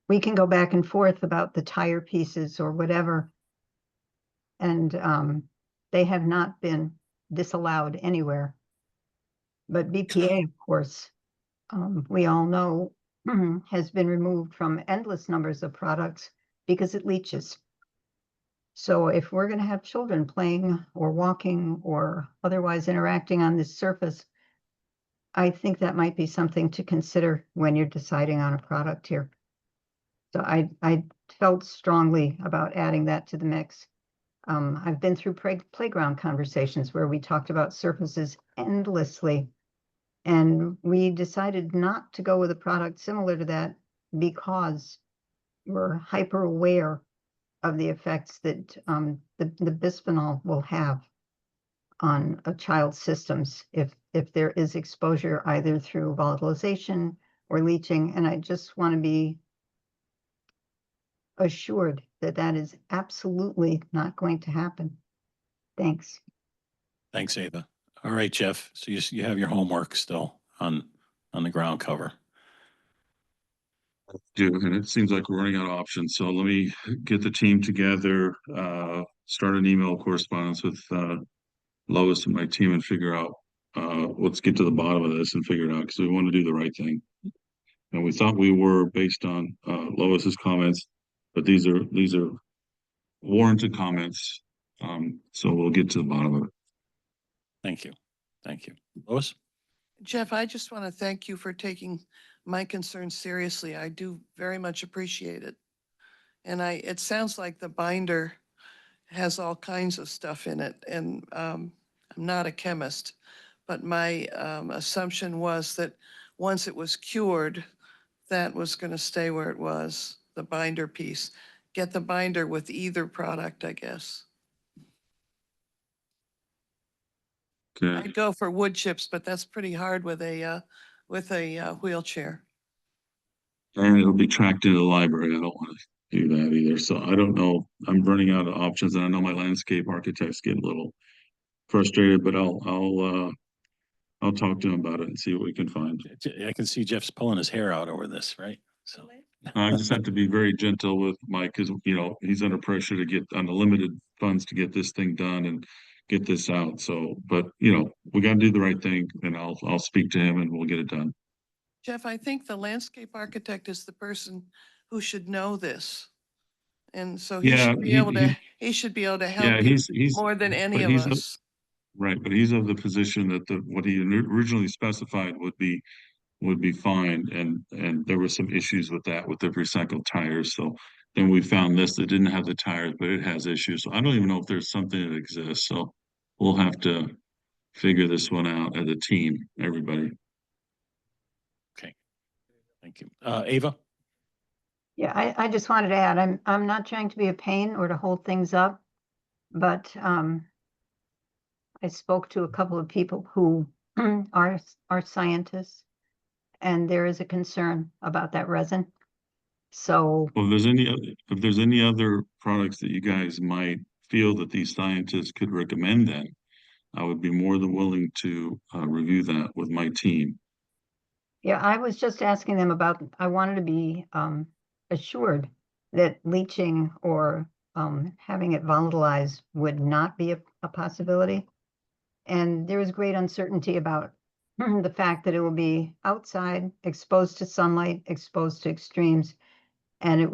We can go back and forth about the tire pieces or whatever, and they have not been disallowed anywhere. But BPA, of course, we all know has been removed from endless numbers of products because it leaches. So if we're going to have children playing or walking or otherwise interacting on this surface, I think that might be something to consider when you're deciding on a product here. So I felt strongly about adding that to the mix. I've been through playground conversations where we talked about surfaces endlessly, and we decided not to go with a product similar to that because we're hyper aware of the effects that the bisphenol will have on a child's systems if there is exposure either through volatilization or leaching. And I just want to be assured that that is absolutely not going to happen. Thanks. Thanks, Ava. All right, Jeff. So you have your homework still on the ground cover. Do, and it seems like we're running out of options. So let me get the team together, start an email correspondence with Lois and my team and figure out, let's get to the bottom of this and figure it out because we want to do the right thing. And we thought we were based on Lois's comments, but these are warranted comments. So we'll get to the bottom of it. Thank you. Thank you. Lois? Jeff, I just want to thank you for taking my concerns seriously. I do very much appreciate it. And it sounds like the binder has all kinds of stuff in it, and I'm not a chemist, but my assumption was that once it was cured, that was going to stay where it was, the binder piece. Get the binder with either product, I guess. Okay. I'd go for wood chips, but that's pretty hard with a wheelchair. And it'll be tracked into the library. I don't want to do that either. So I don't know. I'm running out of options, and I know my landscape architects get a little frustrated, but I'll talk to him about it and see what we can find. I can see Jeff's pulling his hair out over this, right? So I just have to be very gentle with Mike because, he's under pressure to get unlimited funds to get this thing done and get this out. So, but we got to do the right thing, and I'll speak to him and we'll get it done. Jeff, I think the landscape architect is the person who should know this. And so he Yeah, should be able to, he should be able to help yeah, you he's more than any but of us. right, but he's of the position that what he originally specified would be fine, and there were some issues with that with the recycled tires. So then we found this that didn't have the tires, but it has issues. So I don't even know if there's something that exists. So we'll have to figure this one out as a team, everybody. Okay, thank you. Ava? Yeah, I just wanted to add, I'm not trying to be a pain or to hold things up, but I spoke to a couple of people who are scientists, and there is a concern about that resin. So Well, if there's any other products that you guys might feel that these scientists could recommend, then I would be more than willing to review that with my team. yeah, I was just asking them about, I wanted to be assured that leaching or having it volatilized would not be a possibility. And there is great uncertainty about the fact that it will be outside, exposed to sunlight, exposed to extremes. And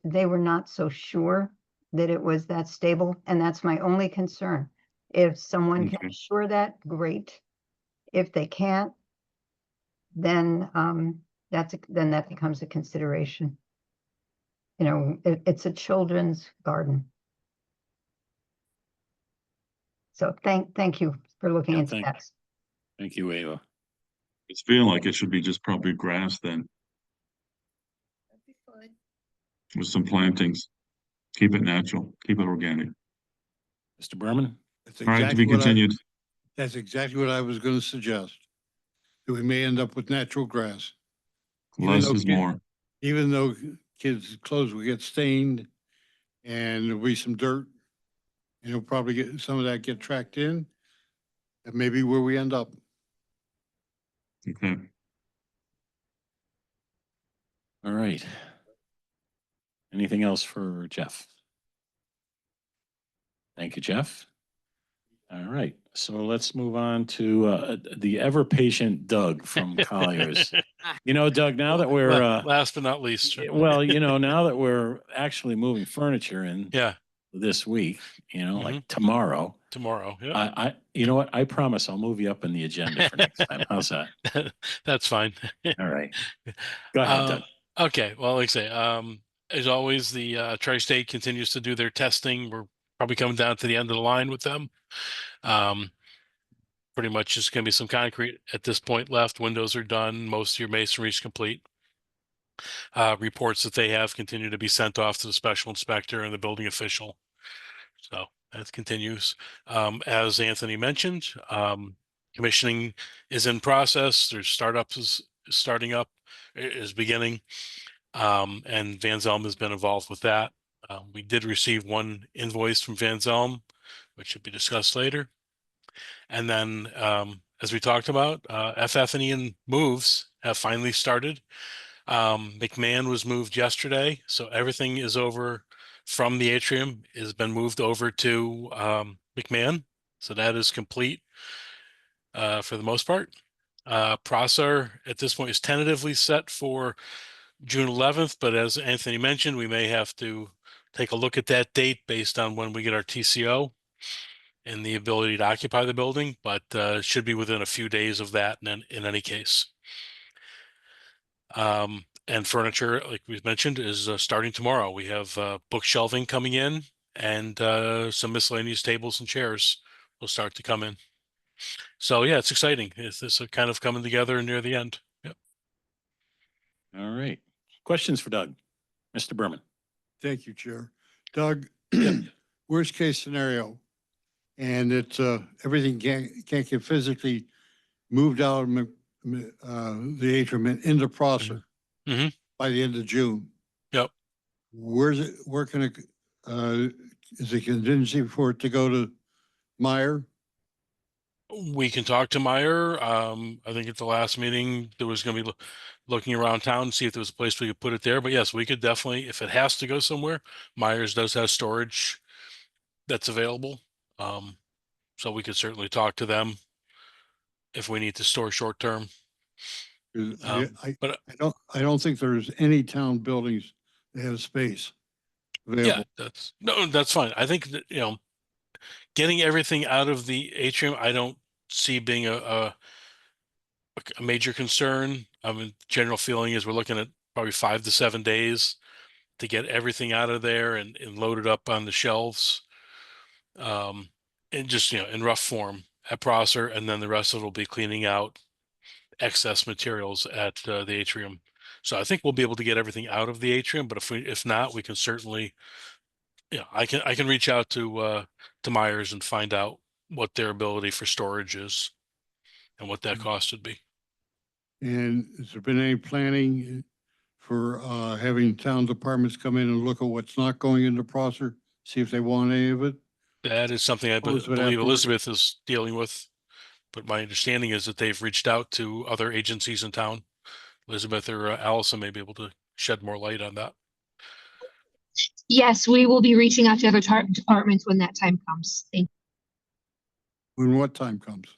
they were not so sure that it was that stable. And that's my only concern. If someone can assure that, great. If they can't, then that becomes a consideration. It's a children's garden. So thank you for looking into that. Thank you, Ava. It's feeling like it should be just probably grass then That'd be fine. with some plantings. Keep it natural, keep it organic. Mr. Berman? All right, to be continued. That's exactly what I was going to suggest. That we may end up with natural grass. Less is more. Even though kids' clothes will get stained and there'll be some dirt, and you'll probably get some of that get tracked in. That may be where we end up. Okay. All right. Anything else for Jeff? Thank you, Jeff. All right, so let's move on to the ever patient Doug from Colliers. Doug, now that we're last but not least, well, now that we're actually moving furniture in yeah, this week, like tomorrow. Tomorrow, yeah. I you know what? I promise I'll move you up in the agenda for next time. How's that? That's fine. All right. Go ahead, Doug. Okay, well, like I say, as always, the Tri-State continues to do their testing. We're probably coming down to the end of the line with them. Pretty much just going to be some concrete at this point left. Windows are done. Most of your masonry is complete. Reports that they have continue to be sent off to the special inspector and the building official. So that continues. As Anthony mentioned, commissioning is in process. There's startup is starting up, is beginning. And Van Zelm has been involved with that. We did receive one invoice from Van Zelm, which should be discussed later. And then, as we talked about, FF&E moves have finally started. McMahon was moved yesterday, so everything is over from the atrium, has been moved over to McMahon. So that is complete for the most part. Prosser at this point is tentatively set for June 11th, but as Anthony mentioned, we may have to take a look at that date based on when we get our TCO and the ability to occupy the building, but should be within a few days of that in any case. And furniture, like we've mentioned, is starting tomorrow. We have book shelving coming in and some miscellaneous tables and chairs will start to come in. So yeah, it's exciting. It's kind of coming together near the end. Yep. All right. Questions for Doug? Mr. Berman. Thank you, Chair. Doug, worst case scenario, and it's, everything can't get physically moved out of the atrium and into Prosser Mhm. by the end of June. Yep. Where can it, is it contingency for it to go to Meyer? We can talk to Meyer. I think at the last meeting, there was going to be looking around town to see if there was a place we could put it there. But yes, we could definitely, if it has to go somewhere, Myers does have storage that's available. So we could certainly talk to them if we need to store short term. 'Cause But I don't think there's any town buildings that have space yeah, available. that's fine. I think that, getting everything out of the atrium, I don't see being a major concern. I mean, general feeling is we're looking at probably 5 to 7 days to get everything out of there and load it up on the shelves. And just, in rough form at Prosser, and then the rest of it will be cleaning out excess materials at the atrium. So I think we'll be able to get everything out of the atrium, but if not, we can certainly, I can reach out to Myers and find out what their ability for storage is and what that cost would be. And has there been any planning for having town departments come in and look at what's not going into Prosser, see if they want any of it? That is something I Elizabeth believe afterwards? Elizabeth is dealing with, but my understanding is that they've reached out to other agencies in town. Elizabeth or Allison may be able to shed more light on that. Yes, we will be reaching out to other departments when that time comes. Thank When what time comes?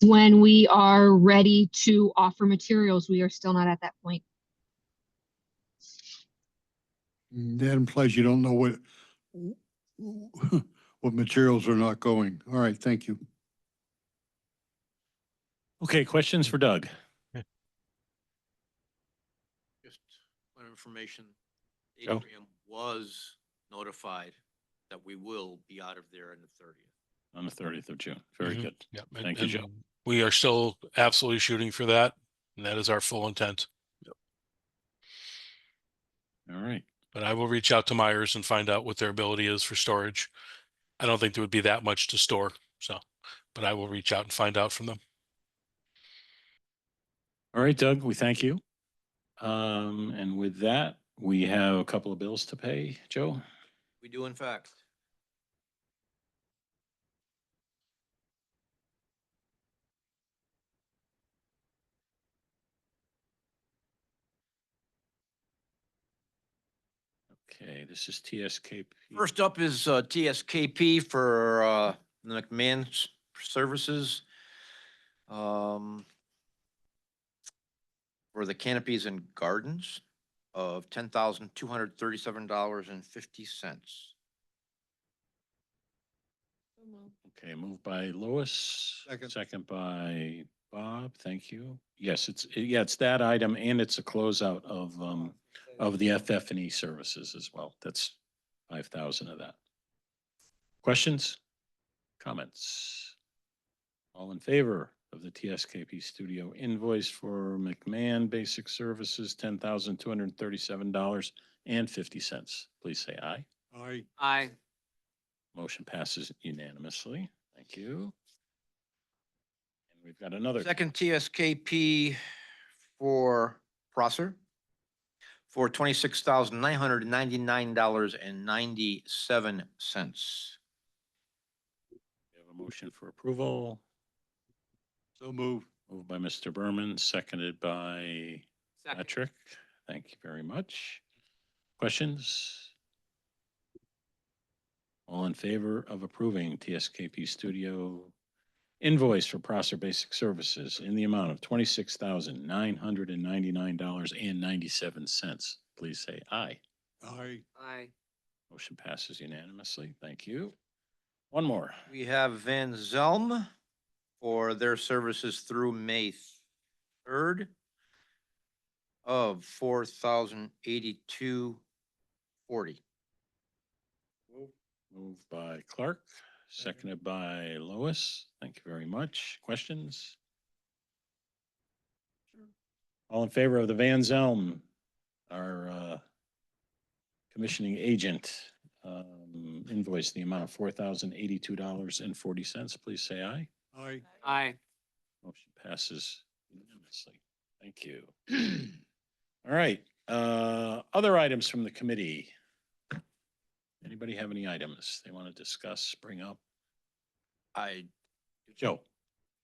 you. When we are ready to offer materials, we are still not at that point. That implies you don't know what materials are not going. All right, thank you. Okay, questions for Doug? Just point of information, Joe? Atrium was notified that we will be out of there on the 30th. On the 30th of June. Very Mhm. good. Yep. Thank you, Joe. We are still absolutely shooting for that, and that is our full intent. All right. But I will reach out to Myers and find out what their ability is for storage. I don't think there would be that much to store, but I will reach out and find out from them. All right, Doug, we thank you. And with that, we have a couple of bills to pay. Joe? We do in fact. Okay, this is TSKP. First up is TSKP for the McMahon services. For the canopies and gardens of $10,237.50. Okay, moved by Lois. Second by Bob. Thank you. Yes, it's that item and it's a closeout of the FF&E services as well. That's 5,000 of that. Questions? Comments? All in favor of the TSKP studio invoice for McMahon Basic Services, $10,237.50. Please say aye. Aye. Aye. Motion passes unanimously. Thank you. And we've got another. Second TSKP for Prosser for $26,999.97. We have a motion for approval. So moved. Moved by Mr. Berman, seconded by Patrick. Thank you very much. Questions? All in favor of approving TSKP Studio invoice for Prosser Basic Services in the amount of $26,999.97, please say aye. Aye. Aye. Motion passes unanimously. Thank you. One more. We have Van Zelm for their services through May 3rd of $4,082.40. Moved by Clark, seconded by Lois. Thank you very much. Questions? All in favor of the Van Zelm, our commissioning agent, invoice in the amount of $4,082.40, please say aye. Aye. Aye. Motion passes unanimously. Thank you. All right, other items from the committee. Anybody have any items they want to discuss, bring up? Joe,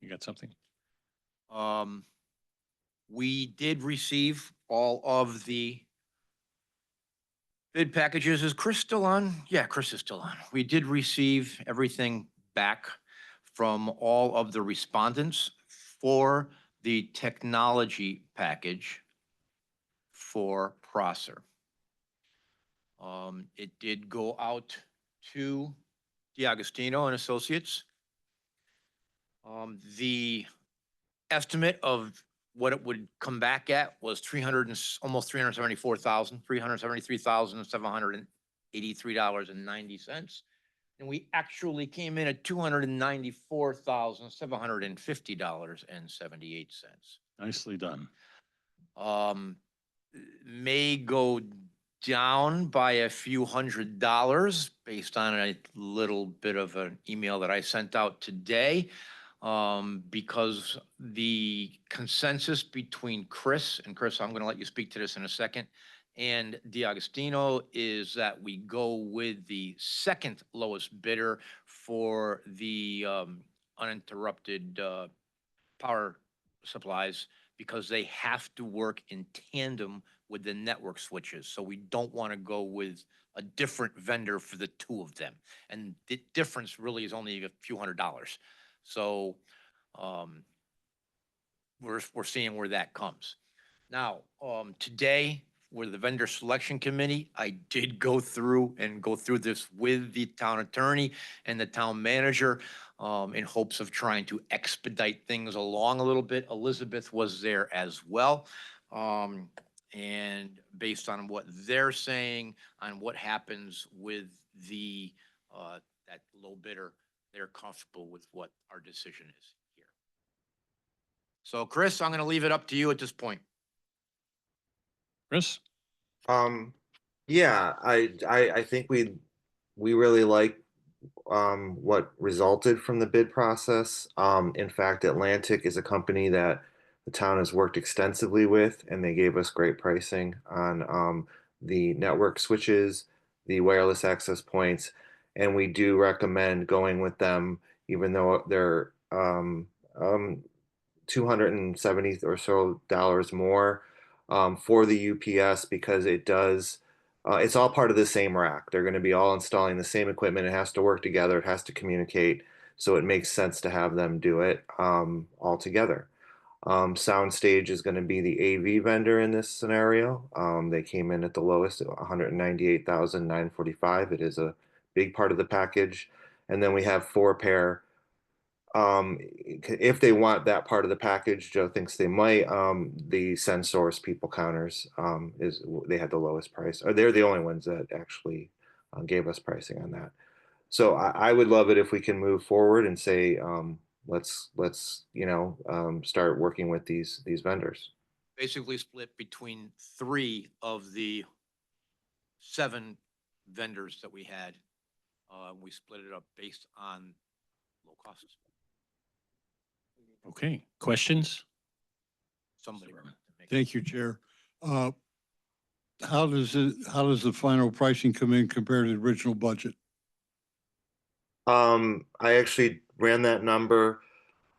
you got something? We did receive all of the bid packages. Is Chris still on? Yeah, Chris is still on. We did receive everything back from all of the respondents for the technology package for Prosser. It did go out to DiAgostino and Associates. The estimate of what it would come back at was almost $373,783.90. And we actually came in at $294,750.78. Nicely done. May go down by a few $100s based on a little bit of an email that I sent out today. Because the consensus between Chris, I'm going to let you speak to this in a second, and DiAgostino is that we go with the second lowest bidder for the uninterrupted power supplies, because they have to work in tandem with the network switches. So we don't want to go with a different vendor for the two of them. And the difference really is only a few $100s. So we're seeing where that comes. Now, today, with the vendor selection committee, I did go through this with the town attorney and the town manager in hopes of trying to expedite things along a little bit. Elizabeth was there as well. And based on what they're saying, on what happens with the that low bidder, they're comfortable with what our decision is here. So Chris, I'm going to leave it up to you at this point. Chris? Yeah, I think we really like what resulted from the bid process. In fact, Atlantic is a company that the town has worked extensively with, and they gave us great pricing on the network switches, the wireless access points, and we do recommend going with them, even though they're $270 or so more for the UPS, because it does. It's all part of the same rack. They're going to be all installing the same equipment. It has to work together. It has to communicate. So it makes sense to have them do it all together. Soundstage is going to be the AV vendor in this scenario. They came in at the lowest at $198,945. It is a big part of the package. And then we have 4-pair. If they want that part of the package, Joe thinks they might. The Sensource people counters they had the lowest price, or they're the only ones that actually gave us pricing on that. So I would love it if we can move forward and say let's start working with these vendors. Basically split between 3 of the 7 vendors that we had. We split it up based on low costs. Okay, questions? Somebody. Thank you, Chair. How does the final pricing come in compared to the original budget? I actually ran that number.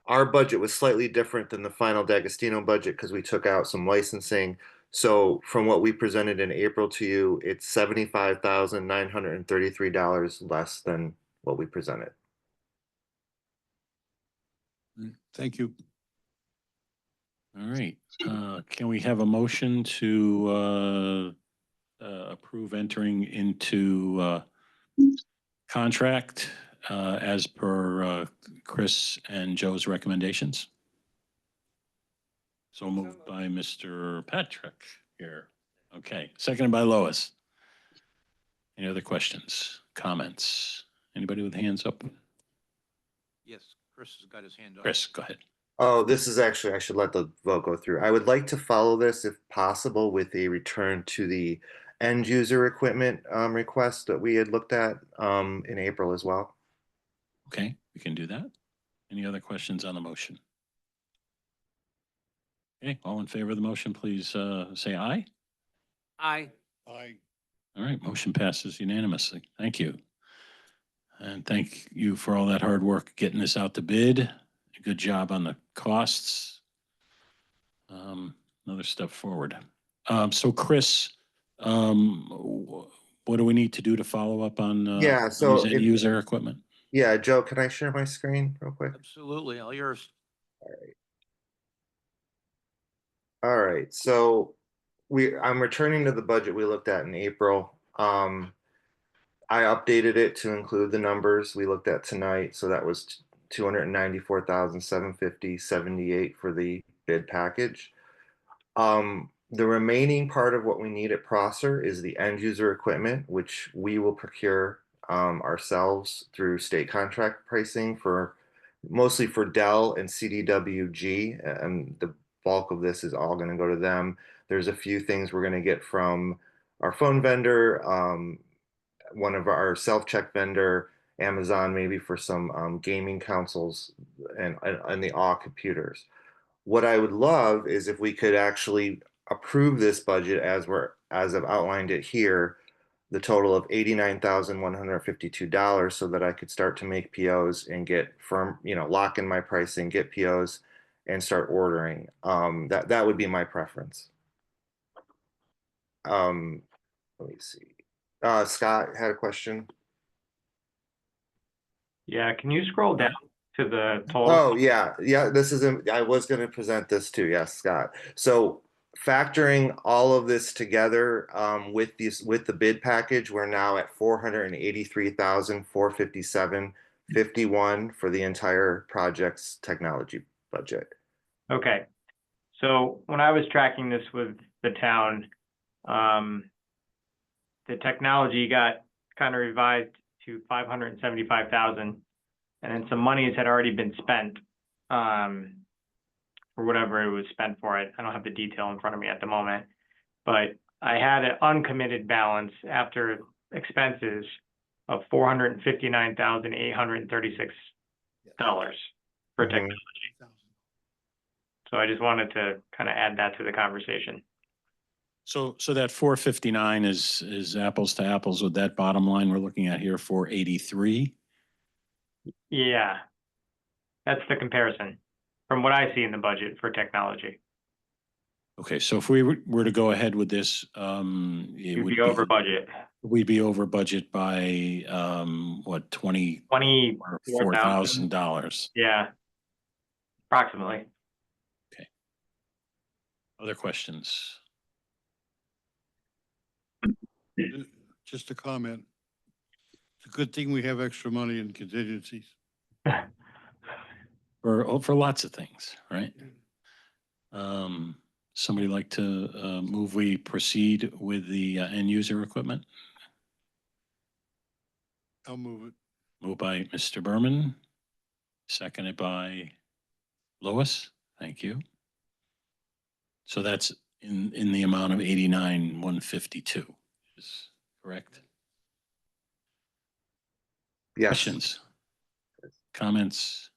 Our budget was slightly different than the final D'Agostino budget because we took out some licensing. So from what we presented in April to you, it's $75,933 less than what we presented. Thank you. All right, can we have a motion to approve entering into contract as per Chris and Joe's recommendations? So moved by Mr. Patrick here. Okay, seconded by Lois. Any other questions, comments? Anybody with hands up? Yes, Chris has got his hand up. Chris, go ahead. Oh, this is actually, I should let the vote go through. I would like to follow this if possible with a return to the end user equipment request that we had looked at in April as well. Okay, we can do that. Any other questions on the motion? Okay, all in favor of the motion, please say aye. Aye. Aye. All right, motion passes unanimously. Thank you. And thank you for all that hard work getting this out to bid. Good job on the costs. Another step forward. So Chris, what do we need to do to follow up on Yeah, on so these end user equipment? Yeah, Joe, can I share my screen real quick? Absolutely, all yours. All right, so I'm returning to the budget we looked at in April. I updated it to include the numbers we looked at tonight, so that was 294,750.78 for the bid package. The remaining part of what we need at Prosser is the end user equipment, which we will procure ourselves through state contract pricing for mostly for Dell and CDWG, and the bulk of this is all going to go to them. There's a few things we're going to get from our phone vendor, one of our self-check vendor, Amazon, maybe for some gaming consoles and the AW computers. What I would love is if we could actually approve this budget as I've outlined it here, the total of $89,152, so that I could start to make POs and get firm, lock in my pricing, get POs, and start ordering. That would be my preference. Let me see. Scott had a question. Yeah, can you scroll down to the total? Oh, yeah. I was going to present this too. Yes, Scott. So factoring all of this together with the bid package, we're now at $483,457.51 for the entire project's technology budget. Okay. So when I was tracking this with the town, the technology got kind of revised to 575,000, and then some monies had already been spent for whatever it was spent for it. I don't have the detail in front of me at the moment, but I had an uncommitted balance after expenses of $459,836 for technology. So I just wanted to kind of add that to the conversation. So that 459 is apples to apples with that bottom line we're looking at here, 483. Yeah, that's the comparison from what I see in the budget for technology. Okay, so if we were to go ahead with this, it would be over budget. We'd be over budget by what, $24,000? Yeah, approximately. Okay. Other questions? Just a comment. It's a good thing we have extra money in contingencies. For lots of things, right? Somebody like to move we proceed with the end user equipment? I'll move it. Moved by Mr. Berman, seconded by Lois. Thank you. So that's in the amount of 89,152. Is correct? Yes. Questions? Comments?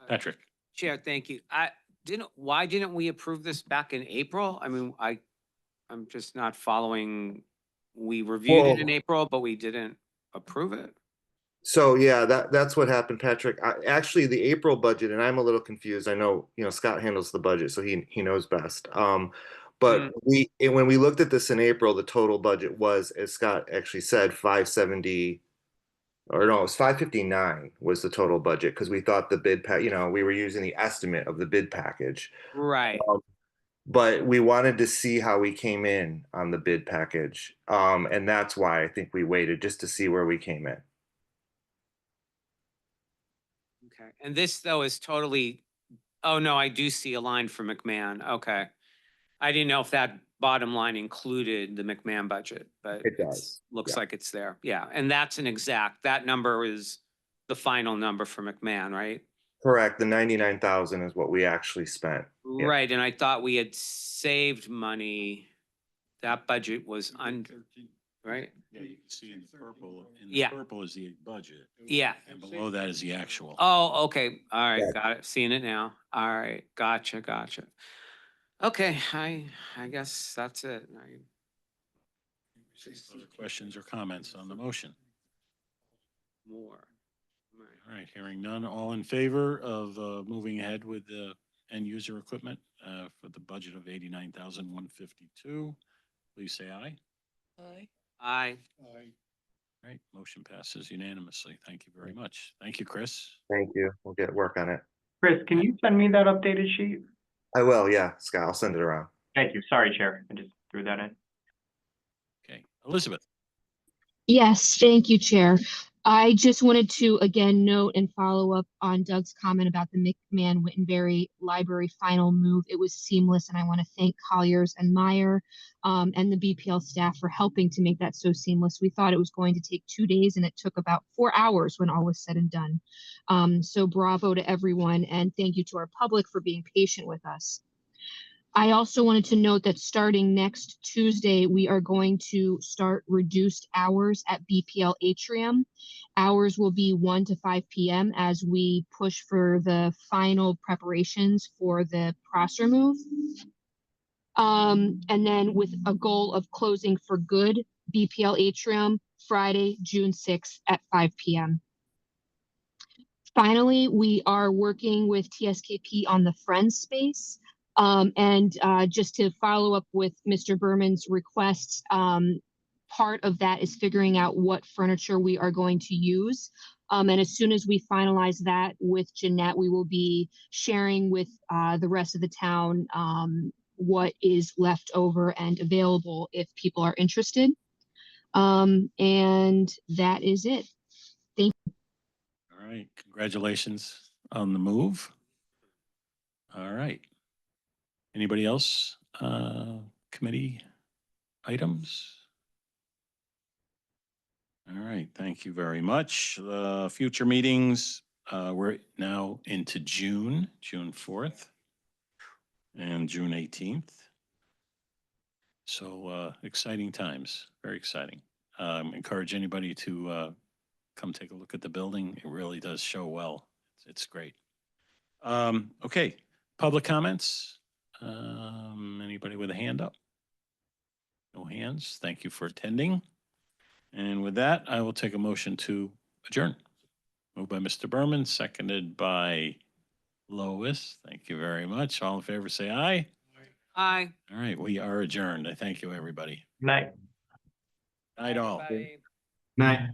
Patrick? Chair, thank you. Why didn't we approve this back in April? I mean, I'm just not following. We reviewed it in April, but we didn't approve it. So yeah, that's what happened, Patrick. Actually, the April budget, and I'm a little confused. I know, Scott handles the budget, so he knows best. But when we looked at this in April, the total budget was, as Scott actually said, 570, or no, it was 559 was the total budget because we thought the bid we were using the estimate of the bid package. Right. But we wanted to see how we came in on the bid package. And that's why I think we waited just to see where we came in. Okay. And this though is totally, oh no, I do see a line for McMahon. Okay. I didn't know if that bottom line included the McMahon budget, but It does. looks Yeah. like it's there. Yeah. And that's that number is the final number for McMahon, right? Correct. The 99,000 is what we actually spent. Yeah. Right. And I thought we had saved money. That budget was under, right? Yeah, you can see in the purple, Yeah. purple is the budget. Yeah. And below that is the actual. Oh, okay. All right. Yeah. Got it. Seeing it now. All right. Gotcha. Okay. I guess that's it. Other questions or comments on the motion? More. All right, hearing none. All in favor of moving ahead with the end user equipment for the budget of 89,152, please say aye. Aye. Aye. All right, motion passes unanimously. Thank you very much. Thank you, Chris. Thank you. We'll get work on it. Chris, can you send me that updated sheet? I will. Yeah, Scott, I'll send it around. Thank you. Sorry, Chair. I just threw that in. Okay, Elizabeth. Yes, thank you, Chair. I just wanted to again note and follow up on Doug's comment about the McMahon Wittenberry Library final move. It was seamless, and I want to thank Colliers and Meyer and the BPL staff for helping to make that so seamless. We thought it was going to take 2 days, and it took about 4 hours when all was said and done. So bravo to everyone, and thank you to our public for being patient with us. I also wanted to note that starting next Tuesday, we are going to start reduced hours at BPL Atrium. Hours will be 1 to 5 p.m. as we push for the final preparations for the Prosser move. And then with a goal of closing for good, BPL Atrium, Friday, June 6th at 5 p.m. Finally, we are working with TSKP on the Friends space. Just to follow up with Mr. Berman's requests, part of that is figuring out what furniture we are going to use. And as soon as we finalize that with Jeanette, we will be sharing with the rest of the town what is left over and available if people are interested. And that is it. Thank you. All right, congratulations on the move. All right. Anybody else? Committee items? All right, thank you very much. Future meetings, we're now into June 4th and June 18th. So exciting times, very exciting. Encourage anybody to come take a look at the building. It really does show well. It's great. Okay, public comments. Anybody with a hand up? No hands. Thank you for attending. And with that, I will take a motion to adjourn. Moved by Mr. Berman, seconded by Lois. Thank you very much. All in favor, say aye. Aye. All right, we are adjourned. I thank you, everybody. Night. Night all. Bye. Night.